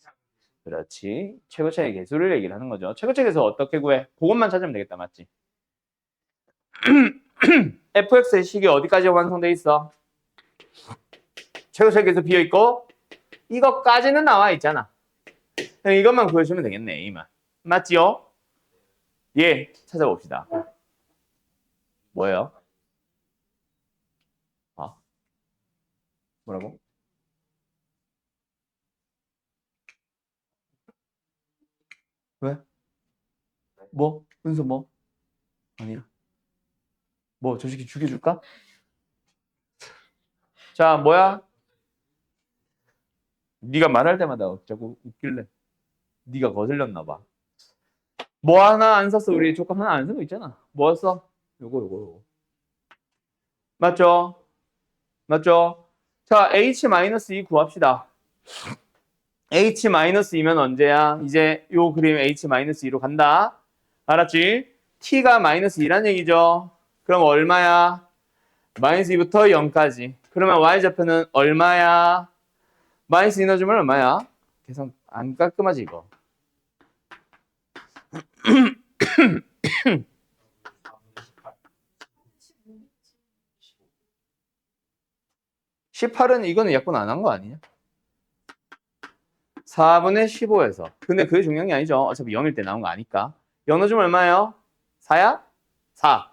그렇지. 최고차의 개수를 얘기를 하는 거죠. 최고차의 개수 어떻게 구해? 그것만 찾으면 되겠다. 맞지? fx의 식이 어디까지 완성돼 있어? 최고차의 개수 비어있고 이것까지는 나와 있잖아. 그럼 이것만 구해주면 되겠네. 이만. 맞지요? 예. 찾아봅시다. 뭐예요? 뭐라고? 왜? 뭐? 은서 뭐? 아니야. 뭐? 저 새끼 죽여줄까? 자, 뭐야? 네가 말할 때마다 자꾸 웃길래. 네가 거슬렸나 봐. 뭐 하나 안 썼어? 우리 조건 하나 안 쓴 거 있잖아. 뭐 써? 요거. 맞죠? 맞죠? 자, h-2 구합시다. h-2면 언제야? 이제 요 그림 h-2로 간다. 알았지? t가 -2란 얘기죠. 그럼 얼마야? -2부터 0까지. 그러면 y좌표는 얼마야? -2 넣어주면 얼마야? 계산 안 깔끔하지 이거. 18은 이거는 약분 안 한 거 아니냐? 4분의 15에서. 근데 그게 중요한 게 아니죠. 어차피 0일 때 나온 거 아니까. 0 넣어주면 얼마예요? 4야? 4.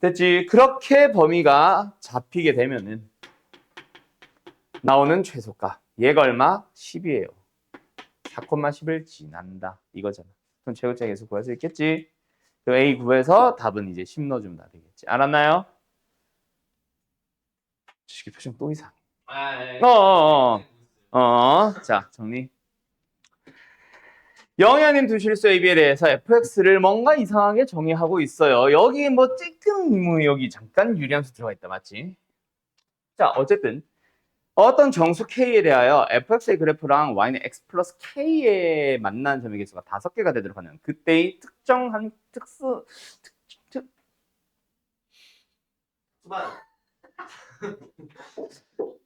됐지? 그렇게 범위가 잡히게 되면은 나오는 최소값. 얘가 얼마? 10이에요. 4,10을 지난다. 이거잖아. 그럼 최고차계수 구할 수 있겠지? 그럼 A 구해서 답은 이제 10 넣어주면 다 되겠지. 알았나요? 주식의 표정 또 이상해. 자, 정리. 영현님 두 실수 AB에 대해서 fx를 뭔가 이상하게 정의하고 있어요. 여기 뭐 찔끔 여기 잠깐 유리함수 들어가 있다. 맞지? 자, 어쨌든 어떤 정수 k에 대하여 fx의 그래프랑 y는 x 플러스 k에 만나는 점의 개수가 5개가 되도록 하는 그때의 특정한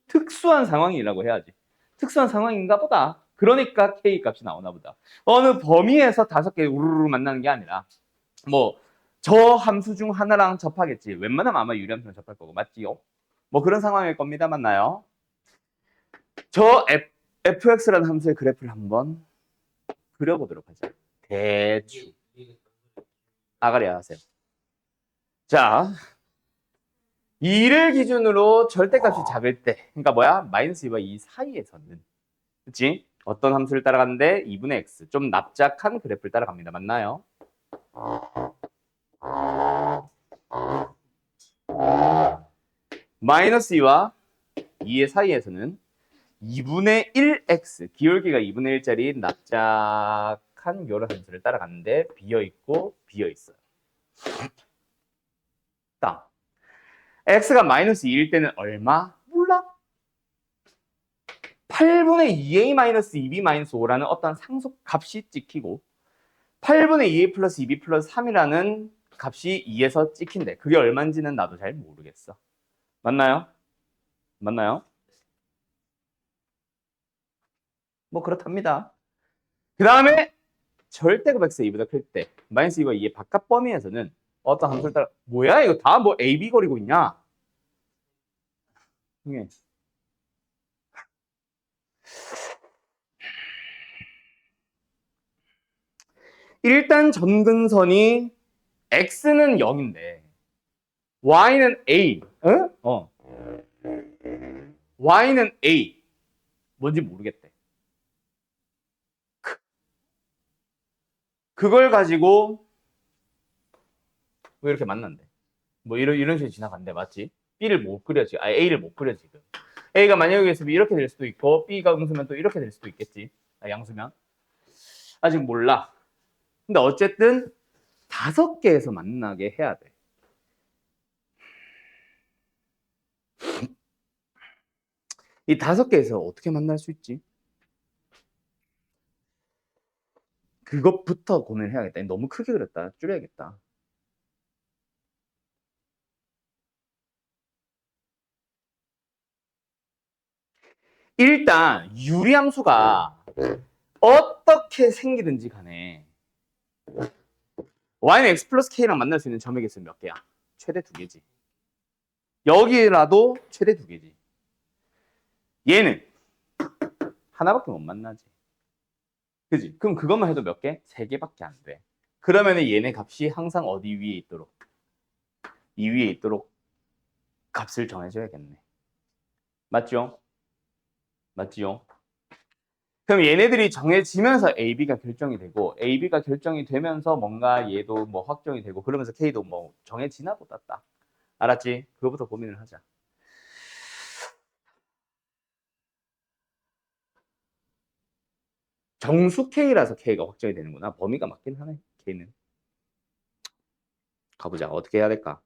특수한 상황이라고 해야지. 특수한 상황인가 보다. 그러니까 k 값이 나오나 보다. 어느 범위에서 5개 우르르 만나는 게 아니라 뭐 저 함수 중 하나랑 접하겠지. 웬만하면 아마 유리함수랑 접할 거고. 맞지요? 뭐 그런 상황일 겁니다. 맞나요? 저 fx라는 함수의 그래프를 한번 그려보도록 하죠. 대충. 아가리 하세요. 자, 2를 기준으로 절대값이 작을 때, 그러니까 뭐야? -2와 2 사이에서는, 그치? 어떤 함수를 따라가는데 2분의 x, 좀 납작한 그래프를 따라갑니다. 맞나요? -2와 2의 사이에서는 2분의 1x, 기울기가 2분의 1짜리 납작한 이런 함수를 따라가는데 비어있고 비어있어요. 다음. x가 -2일 때는 얼마? 몰라. 8분의 2a-2b-5라는 어떤 상수값이 찍히고 8분의 2a 플러스 2b 플러스 3이라는 값이 2에서 찍힌대. 그게 얼마인지는 나도 잘 모르겠어. 맞나요? 맞나요? 뭐 그렇답니다. 그 다음에 절대값 x가 2보다 클 때 마이너스 2와 2의 바깥 범위에서는 어떤 함수를 따라 뭐야 이거 다 뭐 a, b 거리고 있냐? 이게 일단 점근선이 x는 0인데 y는 a, y는 a 뭔지 모르겠대. 그걸 가지고 왜 이렇게 만난대? 뭐 이런 식으로 지나간대 맞지? B를 못 그려 지금, A를 못 그려 지금. A가 만약에 여기서 이렇게 될 수도 있고 B가 음수면 또 이렇게 될 수도 있겠지. 양수면 아직 몰라. 근데 어쨌든 5개에서 만나게 해야 돼. 이 5개에서 어떻게 만날 수 있지? 그것부터 고민을 해야겠다. 너무 크게 그렸다. 줄여야겠다. 일단 유리함수가 어떻게 생기든지 간에 y는 x 플러스 k랑 만날 수 있는 점의 개수는 몇 개야? 최대 2개지. 여기라도 최대 2개지. 얘는 하나밖에 못 만나지. 그지? 그럼 그것만 해도 몇 개? 3개밖에 안 돼. 그러면 얘네 값이 항상 어디 위에 있도록? 이 위에 있도록 값을 정해줘야겠네. 맞죠? 맞지요? 그럼 얘네들이 정해지면서 AB가 결정이 되고 AB가 결정이 되면서 뭔가 얘도 뭐 확정이 되고 그러면서 K도 뭐 정해지나 보다 딱. 알았지? 그거부터 고민을 하자. 정수 K라서 K가 확정이 되는구나. 범위가 맞긴 하네. K는. 가보자. 어떻게 해야 될까?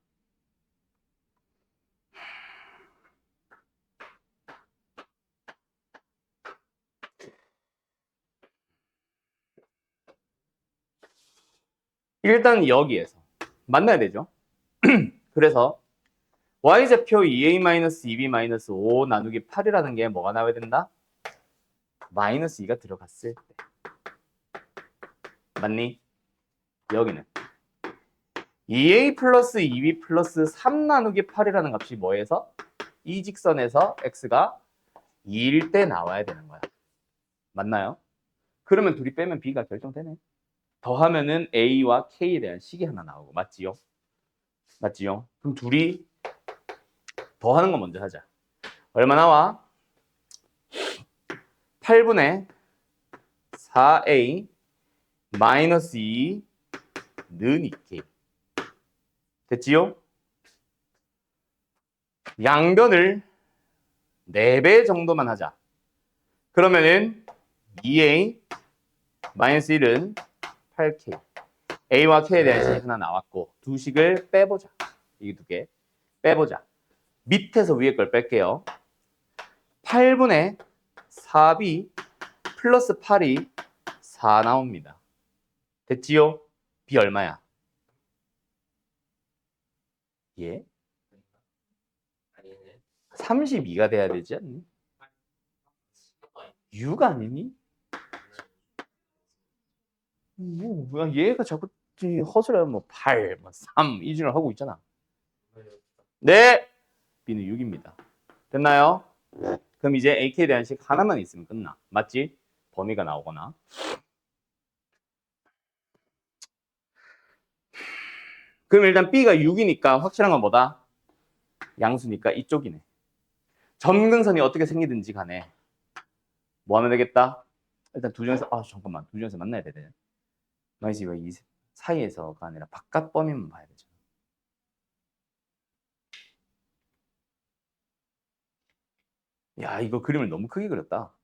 일단 여기에서 만나야 되죠. 그래서 y좌표 2a-2b-5 나누기 8이라는 게 뭐가 나와야 된다? 마이너스 2가 들어갔을 때. 맞니? 여기는 2a 플러스 2b 플러스 3 나누기 8이라는 값이 뭐에서? 이 직선에서 x가 2일 때 나와야 되는 거야. 맞나요? 그러면 둘이 빼면 b가 결정되네. 더하면은 a와 k에 대한 식이 하나 나오고. 맞지요? 맞지요? 그럼 둘이 더하는 거 먼저 하자. 얼마 나와? 8분의 4a 마이너스 2는 2k. 됐지요? 양변을 4배 정도만 하자. 그러면은 2a 마이너스 1은 8k. a와 k에 대한 식이 하나 나왔고 두 식을 빼보자. 이 2개 빼보자. 밑에서 위에 걸 뺄게요. 8분의 4b 플러스 8이 4 나옵니다. 됐지요? b 얼마야? 예? 아니네. 32가 돼야 되지 않니? 6 아니니? 뭐, 얘가 자꾸 허술하면 뭐 8, 뭐 3, 이준을 하고 있잖아. 네! B는 6입니다. 됐나요? 그럼 이제 AK에 대한 식 하나만 있으면 끝나. 맞지? 범위가 나오거나. 그럼 일단 B가 6이니까 확실한 건 뭐다? 양수니까 이쪽이네. 점근선이 어떻게 생기든지 간에 뭐 하면 되겠다? 일단 두 중에서, 잠깐만. 두 중에서 만나야 되네. 마이너스 2와 2 사이에서가 아니라 바깥 범위만 봐야 되죠. 야, 이거 그림을 너무 크게 그렸다.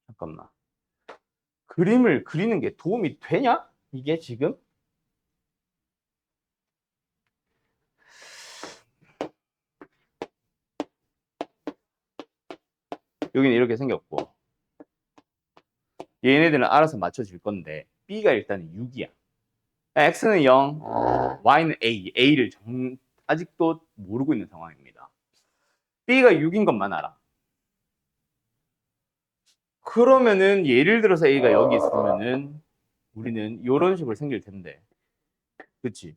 잠깐만. 그림을 그리는 게 도움이 되냐? 이게 지금? 여기는 이렇게 생겼고 얘네들은 알아서 맞춰질 건데 B가 일단 6이야. X는 0, Y는 A, A를 아직도 모르고 있는 상황입니다. B가 6인 것만 알아. 그러면은 예를 들어서 A가 여기 있으면은 우리는 이런 식으로 생길 텐데, 그치?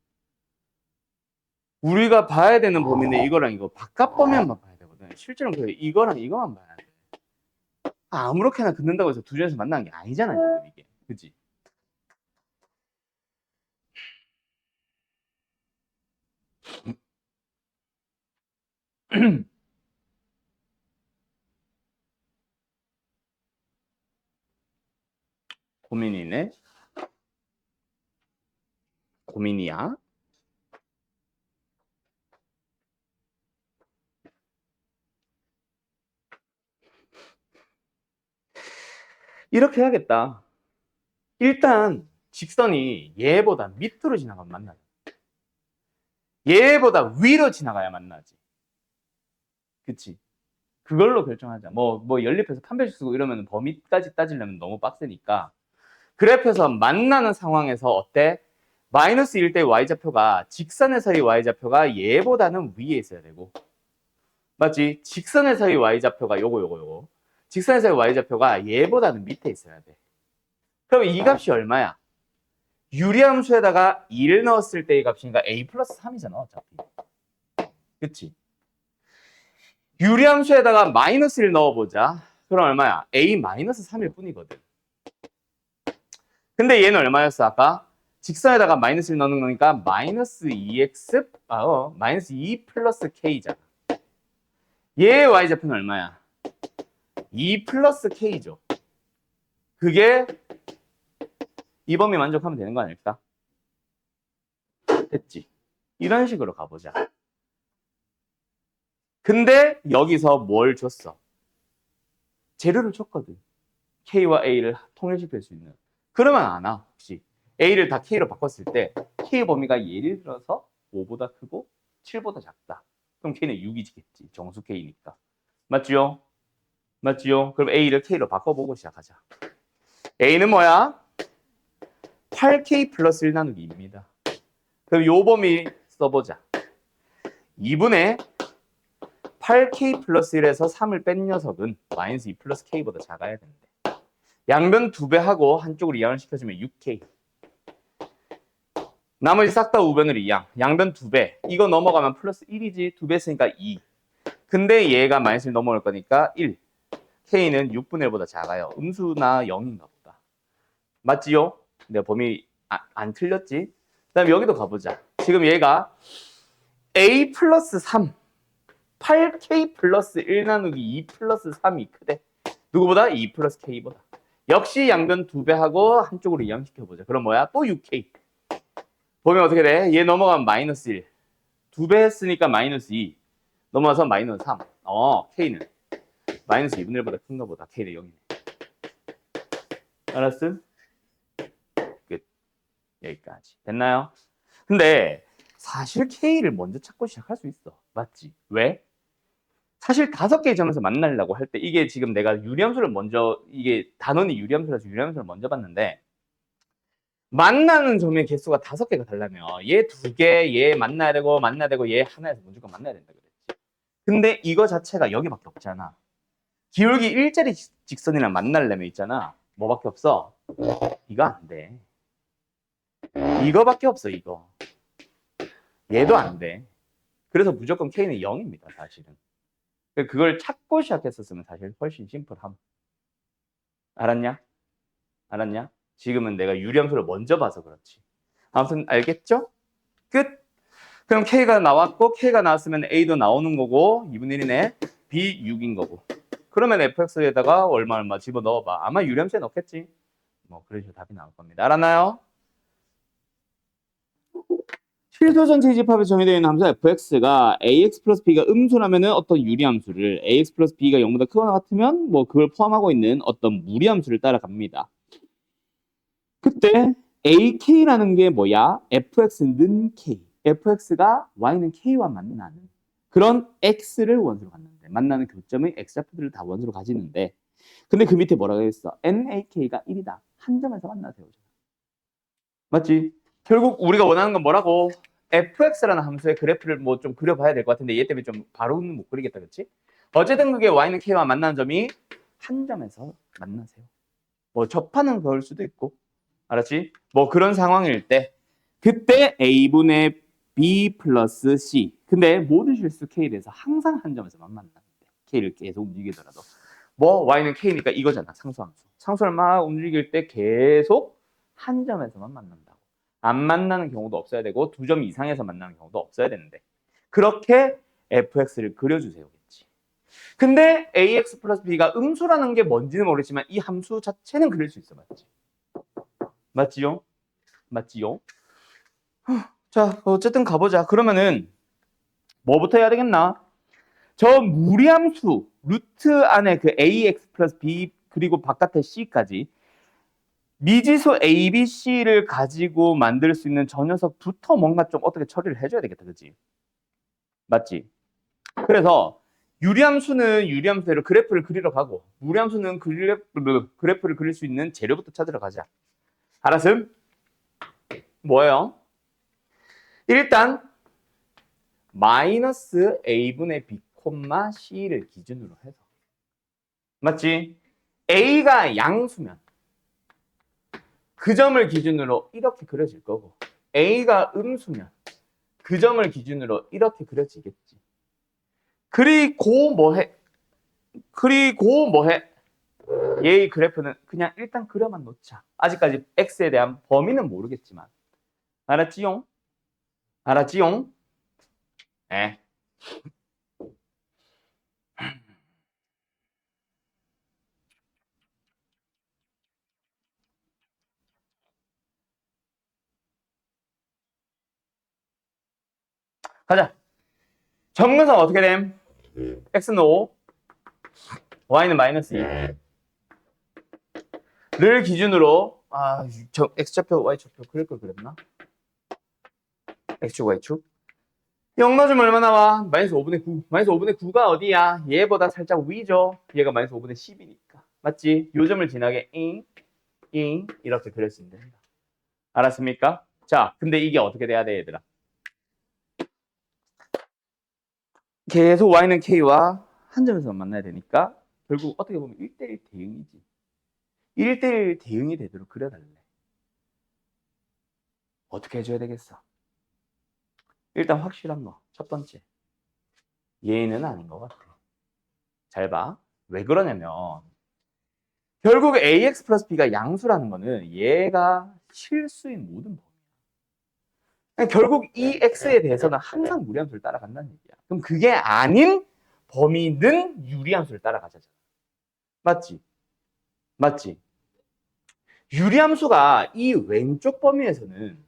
우리가 봐야 되는 범위는 이거랑 이거 바깥 범위만 봐야 되거든. 실제로는 그래. 이거랑 이거만 봐야 돼. 아무렇게나 긋는다고 해서 두 점에서 만나는 게 아니잖아, 지금 이게. 그치? 고민이네. 고민이야. 이렇게 해야겠다. 일단 직선이 얘보다 밑으로 지나가면 만나죠. 얘보다 위로 지나가야 만나지. 그치? 그걸로 결정하자. 뭐 연립해서 판별식 쓰고 이러면 범위까지 따지려면 너무 빡세니까. 그래프에서 만나는 상황에서 어때? 마이너스 1대 y좌표가 직선에서의 y좌표가 얘보다는 위에 있어야 되고, 맞지? 직선에서의 y좌표가 요거 직선에서의 y좌표가 얘보다는 밑에 있어야 돼. 그럼 이 값이 얼마야? 유리함수에다가 2를 넣었을 때의 값이니까 a 플러스 3이잖아 어차피. 그치? 유리함수에다가 마이너스 1 넣어보자. 그럼 얼마야? a 마이너스 3일 뿐이거든. 근데 얘는 얼마였어 아까? 직선에다가 마이너스 1 넣는 거니까 마이너스 2x 마이너스 2 플러스 k잖아. 얘의 y좌표는 얼마야? 2 플러스 k죠. 그게 이 범위 만족하면 되는 거 아닐까? 됐지? 이런 식으로 가보자. 근데 여기서 뭘 줬어? 재료를 줬거든. k와 a를 통일시킬 수 있는. 그러면 안 와, 혹시. a를 다 k로 바꿨을 때 k 범위가 예를 들어서 5보다 크고 7보다 작다. 그럼 k는 6이겠지. 정수 k니까. 맞지요? 맞지요? 그럼 a를 k로 바꿔보고 시작하자. a는 뭐야? 8k 플러스 1 나누기 2입니다. 그럼 요 범위 써보자. 2분의 8k 플러스 1에서 3을 뺀 녀석은 마이너스 2 플러스 k보다 작아야 되는데. 양변 2배 하고 한쪽으로 이항을 시켜주면 6k. 나머지 싹 다 우변으로 이항. 양변 2배. 이거 넘어가면 플러스 1이지. 2배 쓰니까 2. 근데 얘가 마이너스 1 넘어갈 거니까 1. k는 6분의 1보다 작아요. 음수나 0인가 보다. 맞지요? 내가 범위 안 틀렸지? 그 다음에 여기도 가보자. 지금 얘가 a 플러스 3. 8k 플러스 1 나누기 2 플러스 3이 크대. 누구보다? 2 플러스 k보다. 역시 양변 2배 하고 한쪽으로 이항시켜보자. 그럼 뭐야? 또 6k. 보면 어떻게 돼? 얘 넘어가면 마이너스 1. 2배 했으니까 마이너스 2. 넘어가서 마이너스 3. k는 마이너스 2분의 1보다 큰가 보다. k는 0이네. 알았음? 끝. 여기까지. 됐나요? 근데 사실 k를 먼저 찾고 시작할 수 있어. 맞지? 왜? 사실 5개의 점에서 만나려고 할 때 이게 지금 내가 유리함수를 먼저 이게 단원이 유리함수라서 유리함수를 먼저 봤는데 만나는 점의 개수가 5개가 달라면 얘 2개, 얘 만나야 되고 얘 하나에서 무조건 만나야 된다 그랬지. 근데 이거 자체가 여기밖에 없잖아. 기울기 일자리 직선이랑 만나려면 있잖아. 뭐밖에 없어? 이거 안 돼. 이거밖에 없어 이거. 얘도 안 돼. 그래서 무조건 K는 0입니다 사실은. 그걸 찾고 시작했었으면 사실 훨씬 심플함. 알았냐? 알았냐? 지금은 내가 유리함수를 먼저 봐서 그렇지. 아무튼 알겠죠? 끝! 그럼 K가 나왔고 K가 나왔으면 A도 나오는 거고 2분의 1이네. B 6인 거고. 그러면 fx에다가 얼마 집어넣어봐. 아마 유리함수에 넣겠지. 뭐 그런 식으로 답이 나올 겁니다. 알았나요? 실수 전체의 집합에 정의되어 있는 함수 fx가 ax 플러스 b가 음수라면은 어떤 유리함수를 ax 플러스 b가 0보다 크거나 같으면 뭐 그걸 포함하고 있는 어떤 무리함수를 따라갑니다. 그때 ak라는 게 뭐야? fx는 k. fx가 y는 k와 만나는 그런 x를 원수로 갖는데 만나는 교점의 x좌표들을 다 원수로 가지는데 근데 그 밑에 뭐라고 했어? nak가 1이다. 한 점에서 만나세요. 맞지? 결국 우리가 원하는 건 뭐라고? fx라는 함수의 그래프를 뭐 좀 그려봐야 될 것 같은데 얘 때문에 좀 바로는 못 그리겠다, 그렇지? 어쨌든 그게 y는 k와 만나는 점이 한 점에서 만나세요. 뭐 접하는 걸 수도 있고, 알았지? 뭐 그런 상황일 때 그때 a분의 b 플러스 c. 근데 모든 실수 k에 대해서 항상 한 점에서만 만나는데 k를 계속 움직이더라도 뭐 y는 k니까 이거잖아, 상수함수. 상수를 막 움직일 때 계속 한 점에서만 만난다고. 안 만나는 경우도 없어야 되고 두 점 이상에서 만나는 경우도 없어야 되는데 그렇게 fx를 그려주세요. 근데 ax 플러스 b가 음수라는 게 뭔지는 모르지만 이 함수 자체는 그릴 수 있어. 맞지? 맞지요? 맞지요? 자, 어쨌든 가보자. 그러면은 뭐부터 해야 되겠나? 저 무리함수 루트 안에 그 ax 플러스 b 그리고 바깥에 c까지 미지수 a, b, c를 가지고 만들 수 있는 저 녀석부터 뭔가 좀 어떻게 처리를 해줘야 되겠다. 그치? 맞지? 그래서 유리함수는 유리함수대로 그래프를 그리러 가고 무리함수는 그래프를 그릴 수 있는 재료부터 찾으러 가자. 알았음? 뭐예요? 일단 마이너스 a분의 b, c를 기준으로 해서 맞지? a가 양수면 그 점을 기준으로 이렇게 그려질 거고 a가 음수면 그 점을 기준으로 이렇게 그려지겠지. 그리고 뭐해? 얘의 그래프는 그냥 일단 그려만 놓자. 아직까지 x에 대한 범위는 모르겠지만 알았지용? 알았지용? 네. 가자. 정근선 어떻게 됨? x는 5, y는 마이너스 2를 기준으로 x좌표, y좌표 그릴 걸 그랬나? x축, y축. 0 넣어주면 얼마 나와? 마이너스 5분의 9. 마이너스 5분의 9가 어디야? 얘보다 살짝 위죠? 얘가 마이너스 5분의 10이니까. 맞지? 요 점을 지나게 이렇게 그릴 수 있는 된다. 알았습니까? 자, 근데 이게 어떻게 돼야 돼, 얘들아? 계속 y는 k와 한 점에서 만나야 되니까 결국 어떻게 보면 1대1 대응이지. 1대1 대응이 되도록 그려달래. 어떻게 해줘야 되겠어? 일단 확실한 거. 첫 번째. 얘는 아닌 것 같아. 잘 봐. 왜 그러냐면 결국 ax 플러스 b가 양수라는 거는 얘가 실수인 모든 범위야. 결국 이 x에 대해서는 항상 무리함수를 따라간다는 얘기야. 그럼 그게 아닌 범위는 유리함수를 따라가자잖아. 맞지? 맞지? 유리함수가 이 왼쪽 범위에서는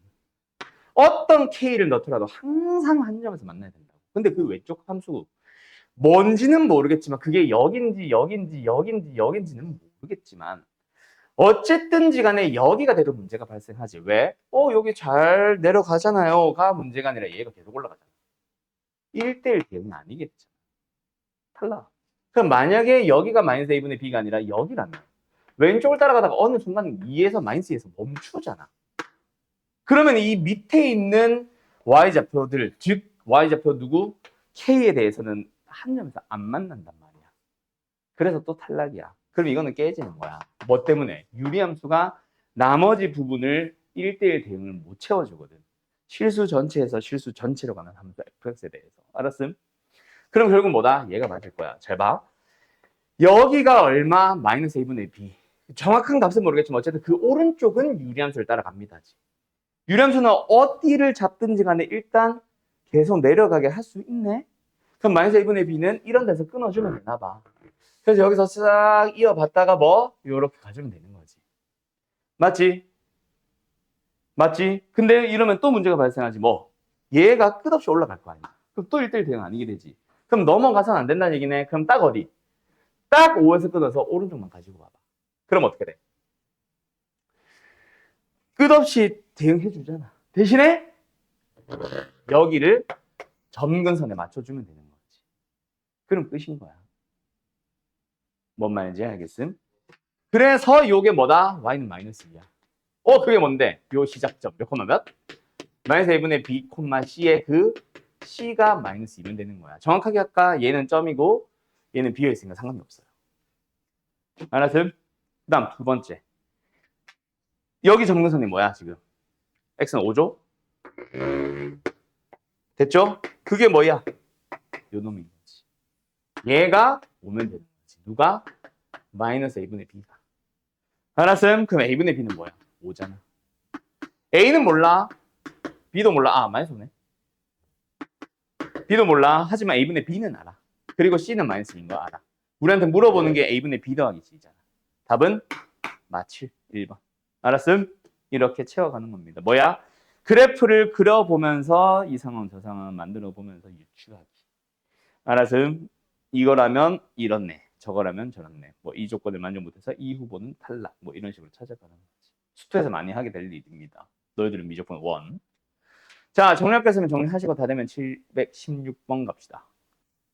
어떤 k를 넣더라도 항상 한 점에서 만나야 된다고. 근데 그 왼쪽 함수 뭔지는 모르겠지만 그게 여긴지는 모르겠지만 어쨌든지 간에 여기가 돼도 문제가 발생하지. 왜? 여기 잘 내려가잖아요가 문제가 아니라 얘가 계속 올라가잖아. 1대1 대응이 아니겠죠. 탈락. 그럼 만약에 여기가 마이너스 a분의 b가 아니라 여기라면 왼쪽을 따라가다가 어느 순간 2에서 마이너스 2에서 멈추잖아. 그러면 이 밑에 있는 y좌표들, 즉 y좌표 누구? k에 대해서는 한 점에서 안 만난단 말이야. 그래서 또 탈락이야. 그럼 이거는 깨지는 거야. 뭐 때문에? 유리함수가 나머지 부분을 1대1 대응을 못 채워주거든. 실수 전체에서 실수 전체로 가는 함수 fx에 대해서. 알았음? 그럼 결국 뭐다? 얘가 맞을 거야. 잘 봐. 여기가 얼마? 마이너스 a분의 b. 정확한 값은 모르겠지만 어쨌든 그 오른쪽은 유리함수를 따라갑니다. 유리함수는 어디를 잡든지 간에 일단 계속 내려가게 할 수 있네? 그럼 마이너스 a분의 b는 이런 데서 끊어주면 되나 봐. 그래서 여기서 싹 이어봤다가 요렇게 가주면 되는 거지. 맞지? 맞지? 근데 이러면 또 문제가 발생하지 얘가 끝없이 올라갈 거 아니야. 그럼 또 1대1 대응 아니게 되지. 그럼 넘어가서는 안 된다는 얘기네. 그럼 딱 어디? 딱 5에서 끊어서 오른쪽만 가지고 와봐. 그럼 어떻게 돼? 끝없이 대응해 주잖아. 대신에 여기를 점근선에 맞춰주면 되는 거지. 그럼 끝인 거야. 뭔 말인지 알겠음? 그래서 요게 뭐다? y는 마이너스 2야. 그게 뭔데? 요 시작점. 몇 콤마 몇? 마이너스 a분의 b, c의 그 c가 마이너스 2면 되는 거야. 정확하게 아까 얘는 점이고 얘는 b가 있으니까 상관이 없어요. 알았음? 그 다음 두 번째. 여기 점근선이 뭐야 지금? x는 5죠? 됐죠? 그게 뭐야? 요 놈인 거지. 얘가 오면 되는 거지. 누가? 마이너스 a분의 b가. 알았음? 그럼 a분의 b는 뭐야? 5잖아. a는 몰라. b도 몰라. 아, 마이너스 5네. b도 몰라. 하지만 a분의 b는 알아. 그리고 c는 마이너스 2인 거 알아. 우리한테 물어보는 게 a분의 b 더하기 c잖아. 답은 맞힐 1번. 알았음? 이렇게 채워가는 겁니다. 뭐야? 그래프를 그려보면서 이 상황 저 상황 만들어보면서 유추하기. 알았음? 이거라면 이렇네. 저거라면 저렇네. 뭐 이 조건을 만족 못해서 이 후보는 탈락. 뭐 이런 식으로 찾아가는 거지. 수투에서 많이 하게 될 일입니다. 너희들은 미적분 1. 자, 정리할겠으면 정리하시고 다 되면 716번 갑시다.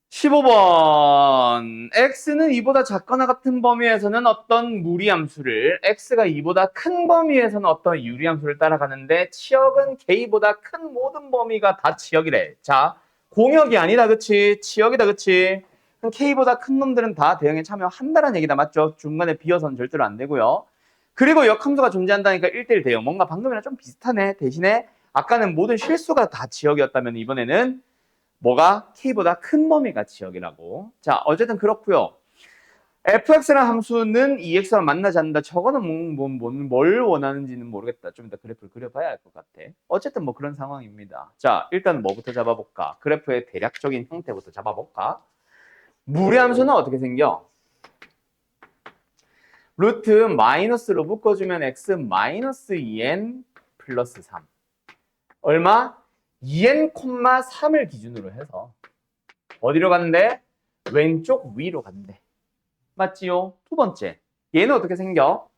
15번. x는 2보다 작거나 같은 범위에서는 어떤 무리함수를, x가 2보다 큰 범위에서는 어떤 유리함수를 따라가는데 치역은 k보다 큰 모든 범위가 다 치역이래. 자, 공역이 아니다, 그치? 치역이다, 그치? 그럼 k보다 큰 놈들은 다 대응에 참여한다는 얘기다, 맞죠? 중간에 비어서는 절대로 안 되고요. 그리고 역함수가 존재한다니까 1대1 대응. 뭔가 방금이랑 좀 비슷하네. 대신에 아까는 모든 실수가 다 지역이었다면 이번에는 뭐가? k보다 큰 범위가 지역이라고. 자, 어쨌든 그렇고요. fx라는 함수는 2x와 만나지 않는다. 저거는 뭘 원하는지는 모르겠다. 좀 이따 그래프를 그려봐야 할 것 같아. 어쨌든 뭐 그런 상황입니다. 자, 일단 뭐부터 잡아볼까? 그래프의 대략적인 형태부터 잡아볼까? 무리함수는 어떻게 생겨? 루트 마이너스로 묶어주면 x 마이너스 2n 플러스 3. 얼마? 2n, 3을 기준으로 해서 어디로 갔는데? 왼쪽 위로 간대. 맞지요? 두 번째. 얘는 어떻게 생겨?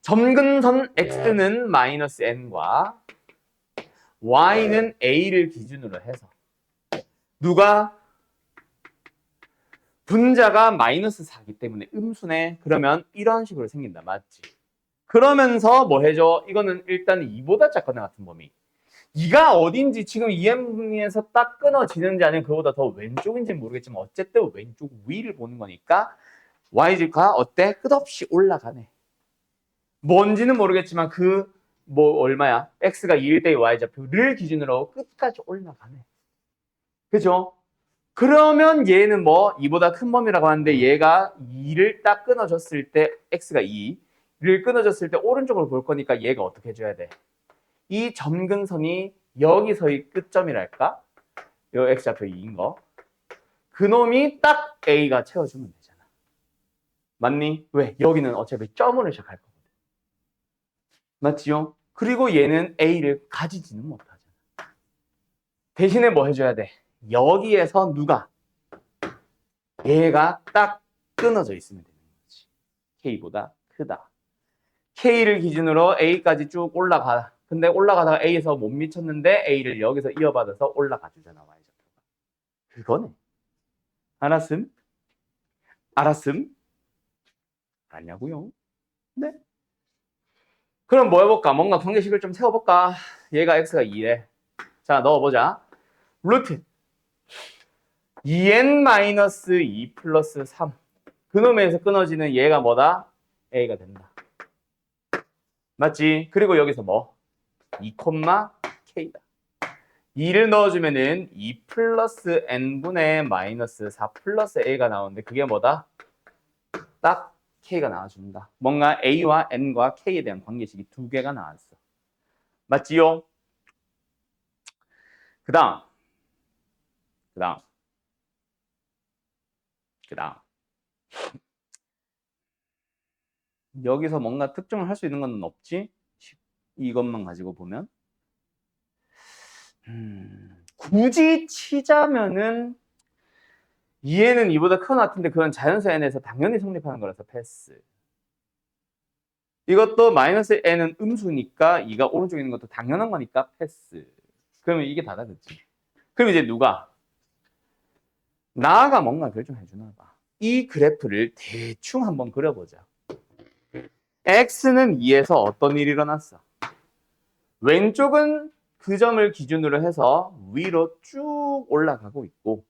점근선 x는 마이너스 n과 y는 a를 기준으로 해서 누가? 분자가 마이너스 4기 때문에 음수네. 그러면 이런 식으로 생긴다. 맞지? 그러면서 뭐 해줘? 이거는 일단 2보다 작거나 같은 범위. 2가 어딘지 지금 EM에서 딱 끊어지는지 아니면 그보다 더 왼쪽인지는 모르겠지만 어쨌든 왼쪽 위를 보는 거니까 y가 어때? 끝없이 올라가네. 뭔지는 모르겠지만 그 뭐 얼마야? x가 2일 때의 y좌표를 기준으로 끝까지 올라가네. 그죠? 그러면 얘는 뭐 2보다 큰 범위라고 하는데 얘가 2를 딱 끊어줬을 때 x가 2를 끊어줬을 때 오른쪽으로 볼 거니까 얘가 어떻게 해줘야 돼? 이 점근선이 여기서의 끝점이랄까? 요 x좌표 2인 거. 그놈이 딱 a가 채워주면 되잖아. 맞니? 왜? 여기는 어차피 점으로 시작할 거거든. 맞지요? 그리고 얘는 a를 가지지는 못하잖아. 대신에 뭐 해줘야 돼? 여기에서 누가? 얘가 딱 끊어져 있으면 되는 거지. k보다 크다. k를 기준으로 a까지 쭉 올라가. 근데 올라가다가 a에서 못 미쳤는데 a를 여기서 이어받아서 올라가 주잖아. y좌표가. 그거네. 알았음? 알았음? 알냐고요? 네. 그럼 뭐 해볼까? 뭔가 관계식을 좀 세워볼까? 얘가 x가 2래. 자, 넣어보자. 루트 2n-2 플러스 3. 그놈에서 끊어지는 얘가 뭐다? a가 된다. 맞지? 그리고 여기서 뭐? 2, k다. 2를 넣어주면은 2 플러스 n분의 마이너스 4 플러스 a가 나오는데 그게 뭐다? 딱 k가 나와준다. 뭔가 a와 n과 k에 대한 관계식이 두 개가 나왔어. 맞지요? 그 다음 여기서 뭔가 특정을 할 수 있는 건 없지? 이것만 가지고 보면 굳이 치자면은 2에는 2보다 크거 같은데 그건 자연수 n에서 당연히 성립하는 거라서 패스. 이것도 마이너스 n은 음수니까 2가 오른쪽에 있는 것도 당연한 거니까 패스. 그러면 이게 다다, 그치? 그럼 이제 누가? 나가 뭔가 결정해 주나 봐. 이 그래프를 대충 한번 그려보자. x는 2에서 어떤 일이 일어났어? 왼쪽은 그 점을 기준으로 해서 위로 쭉 올라가고 있고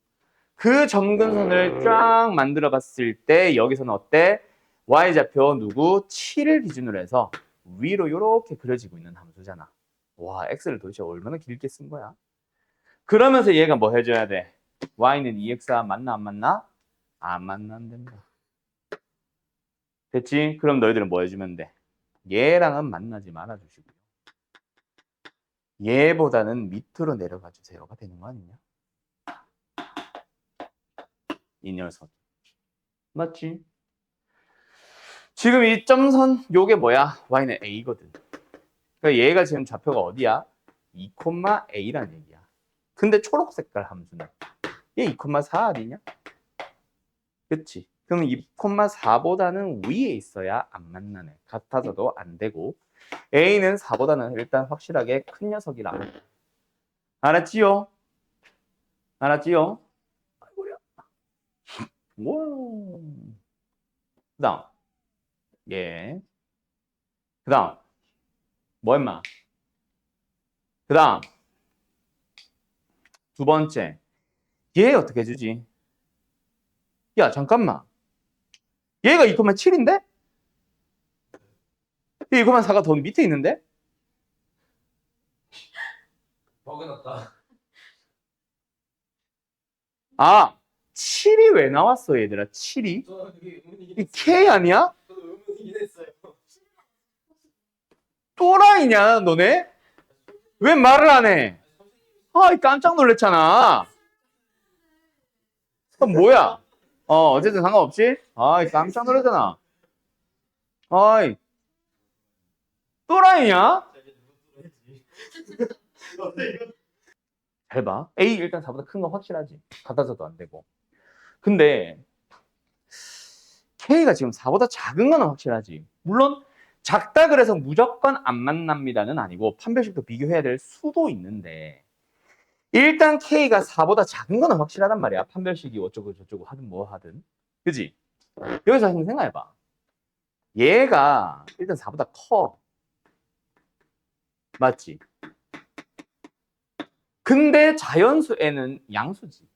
그 점근선을 쫙 만들어 봤을 때 여기서는 어때? y좌표 누구? 7을 기준으로 해서 위로 이렇게 그려지고 있는 함수잖아. 와, x를 도대체 얼마나 길게 쓴 거야? 그러면서 얘가 뭐 해줘야 돼? y는 2x와 맞나 안 맞나? 안 맞나 안 된다. 됐지? 그럼 너희들은 뭐 해주면 돼? 얘랑은 만나지 말아주시고요. 얘보다는 밑으로 내려가 주세요가 되는 거 아니냐? 이 녀석. 맞지? 지금 이 점선 요게 뭐야? y는 a거든. 그러니까 얘가 지금 좌표가 어디야? 2,a란 얘기야. 근데 초록 색깔 함수는 얘 2,4 아니냐? 그치? 그럼 2,4보다는 위에 있어야 안 만나네. 같아서도 안 되고 a는 4보다는 일단 확실하게 큰 녀석이라. 알았지요? 알았지요? 아이고야. 와. 그 다음 예. 그 다음 뭐 임마? 그 다음 두 번째 얘 어떻게 해주지? 야 잠깐만 얘가 2,7인데? 2,4가 더 밑에 있는데? 버그 났다. 아 7이 왜 나왔어 얘들아? 7이? 저 그게 의문이긴 이 K 아니야? 저도 의문이긴 했어요. 또라이냐 너네? 왜 말을 안 해? 아 깜짝 놀랐잖아. 그럼 뭐야? 어쨌든 상관없지? 아이 깜짝 놀랐잖아. 아이 또라이냐? 잘 봐. A 일단 4보다 큰 거 확실하지. 같아서도 안 되고. 근데 K가 지금 4보다 작은 건 확실하지. 물론 작다 그래서 무조건 안 만납니다는 아니고 판별식도 비교해야 될 수도 있는데 일단 K가 4보다 작은 건 확실하단 말이야. 판별식이 어쩌고 저쩌고 하든 뭐 하든. 그지? 여기서 한번 생각해봐. 얘가 일단 4보다 커. 맞지? 근데 자연수 N은 양수지.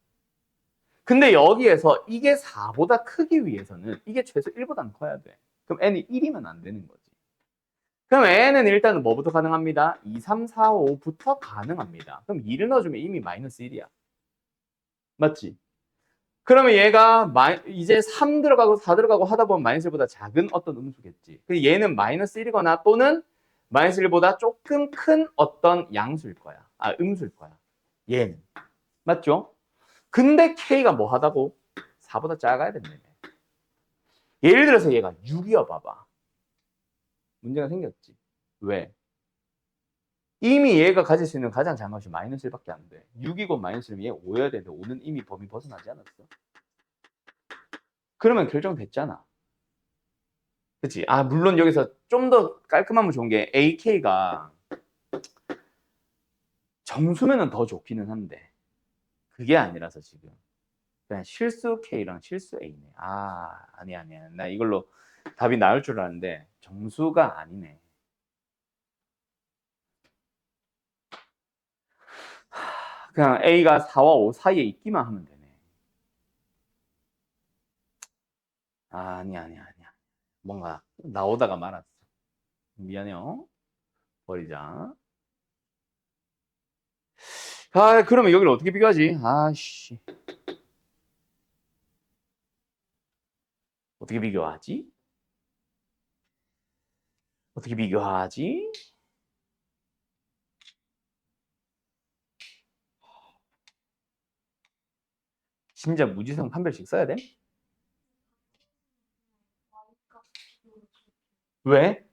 근데 여기에서 이게 4보다 크기 위해서는 이게 최소 1보다는 커야 돼. 그럼 N이 1이면 안 되는 거지. 그럼 N은 일단은 뭐부터 가능합니다? 2, 3, 4, 5부터 가능합니다. 그럼 2를 넣어주면 이미 마이너스 1이야. 맞지? 그러면 얘가 이제 3 들어가고 4 들어가고 하다 보면 마이너스 1보다 작은 어떤 음수겠지. 얘는 마이너스 1이거나 또는 마이너스 1보다 조금 큰 어떤 양수일 거야. 음수일 거야. 얘는. 맞죠? 근데 K가 뭐 하다고? 4보다 작아야 된다며. 예를 들어서 얘가 6이어 봐봐. 문제가 생겼지. 왜? 이미 얘가 가질 수 있는 가장 작은 것이 마이너스 1밖에 안 돼. 6이고 마이너스 1이면 얘 5여야 되는데 5는 이미 범위 벗어나지 않았어? 그러면 결정됐잖아. 그치? 물론 여기서 좀 더 깔끔하면 좋은 게 AK가 정수면은 더 좋기는 한데 그게 아니라서 지금 그냥 실수 K랑 실수 A네. 아니야. 나 이걸로 답이 나올 줄 알았는데 정수가 아니네. 그냥 A가 4와 5 사이에 있기만 하면 되네. 아니야. 뭔가 나오다가 말았어. 미안해요. 버리자. 그러면 여기를 어떻게 비교하지? 아씨. 어떻게 비교하지? 어떻게 비교하지? 진짜 무지성 판별식 써야 돼? 왜?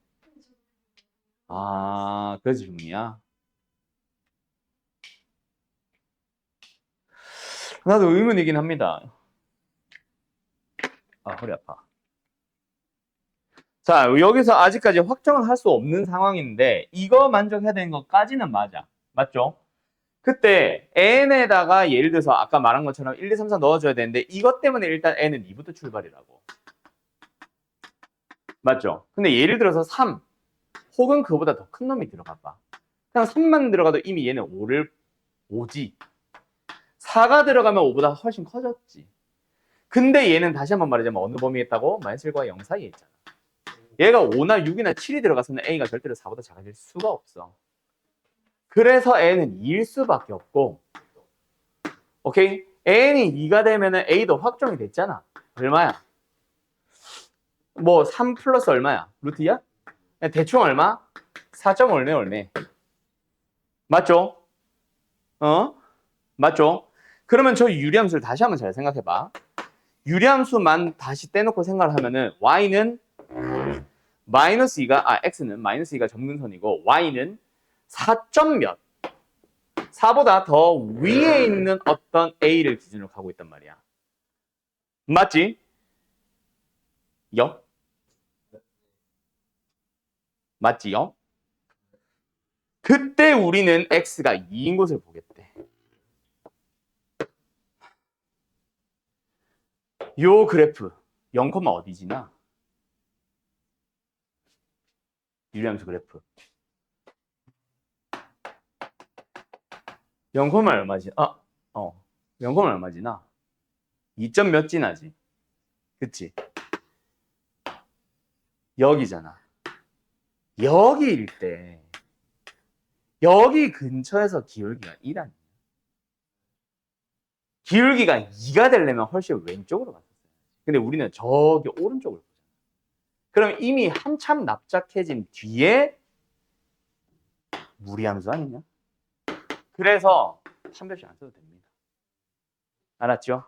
그래서 중이야. 나도 의문이긴 합니다. 허리 아파. 자, 여기서 아직까지 확정을 할 수 없는 상황인데 이거 만족해야 되는 것까지는 맞아. 맞죠? 그때 n에다가 예를 들어서 아까 말한 것처럼 1, 2, 3, 4 넣어줘야 되는데 이것 때문에 일단 n은 2부터 출발이라고. 맞죠? 근데 예를 들어서 3 혹은 그보다 더 큰 놈이 들어가 봐. 그냥 3만 들어가도 이미 얘는 5지. 4가 들어가면 5보다 훨씬 커졌지. 근데 얘는 다시 한번 말하자면 어느 범위에 있다고? 마이너스 1과 0 사이에 있잖아. 얘가 5나 6이나 7이 들어갔으면 A가 절대로 4보다 작아질 수가 없어. 그래서 N은 2일 수밖에 없고, 오케이? N이 2가 되면은 A도 확정이 됐잖아. 얼마야? 뭐 3 플러스 얼마야? 루트야? 대충 얼마? 4점 얼마? 맞죠? 맞죠? 그러면 저 유리함수를 다시 한번 잘 생각해봐. 유리함수만 다시 떼놓고 생각을 하면은 y는 마이너스 2가 x는 마이너스 2가 점근선이고 y는 4점 몇 4보다 더 위에 있는 어떤 a를 기준으로 가고 있단 말이야. 맞지? 맞지요? 그때 우리는 x가 2인 것을 보겠대. 요 그래프 0, 어디지나? 유리함수 그래프 0, 얼마지? 0, 얼마지나? 2점 몇 지나지? 그치? 여기잖아. 여기일 때 여기 근처에서 기울기가 1 아니야? 기울기가 2가 되려면 훨씬 왼쪽으로 갔었어요. 근데 우리는 저기 오른쪽을 보잖아. 그럼 이미 한참 납작해진 뒤에 무리함수 아니냐? 그래서 판별식 안 써도 됩니다. 알았죠?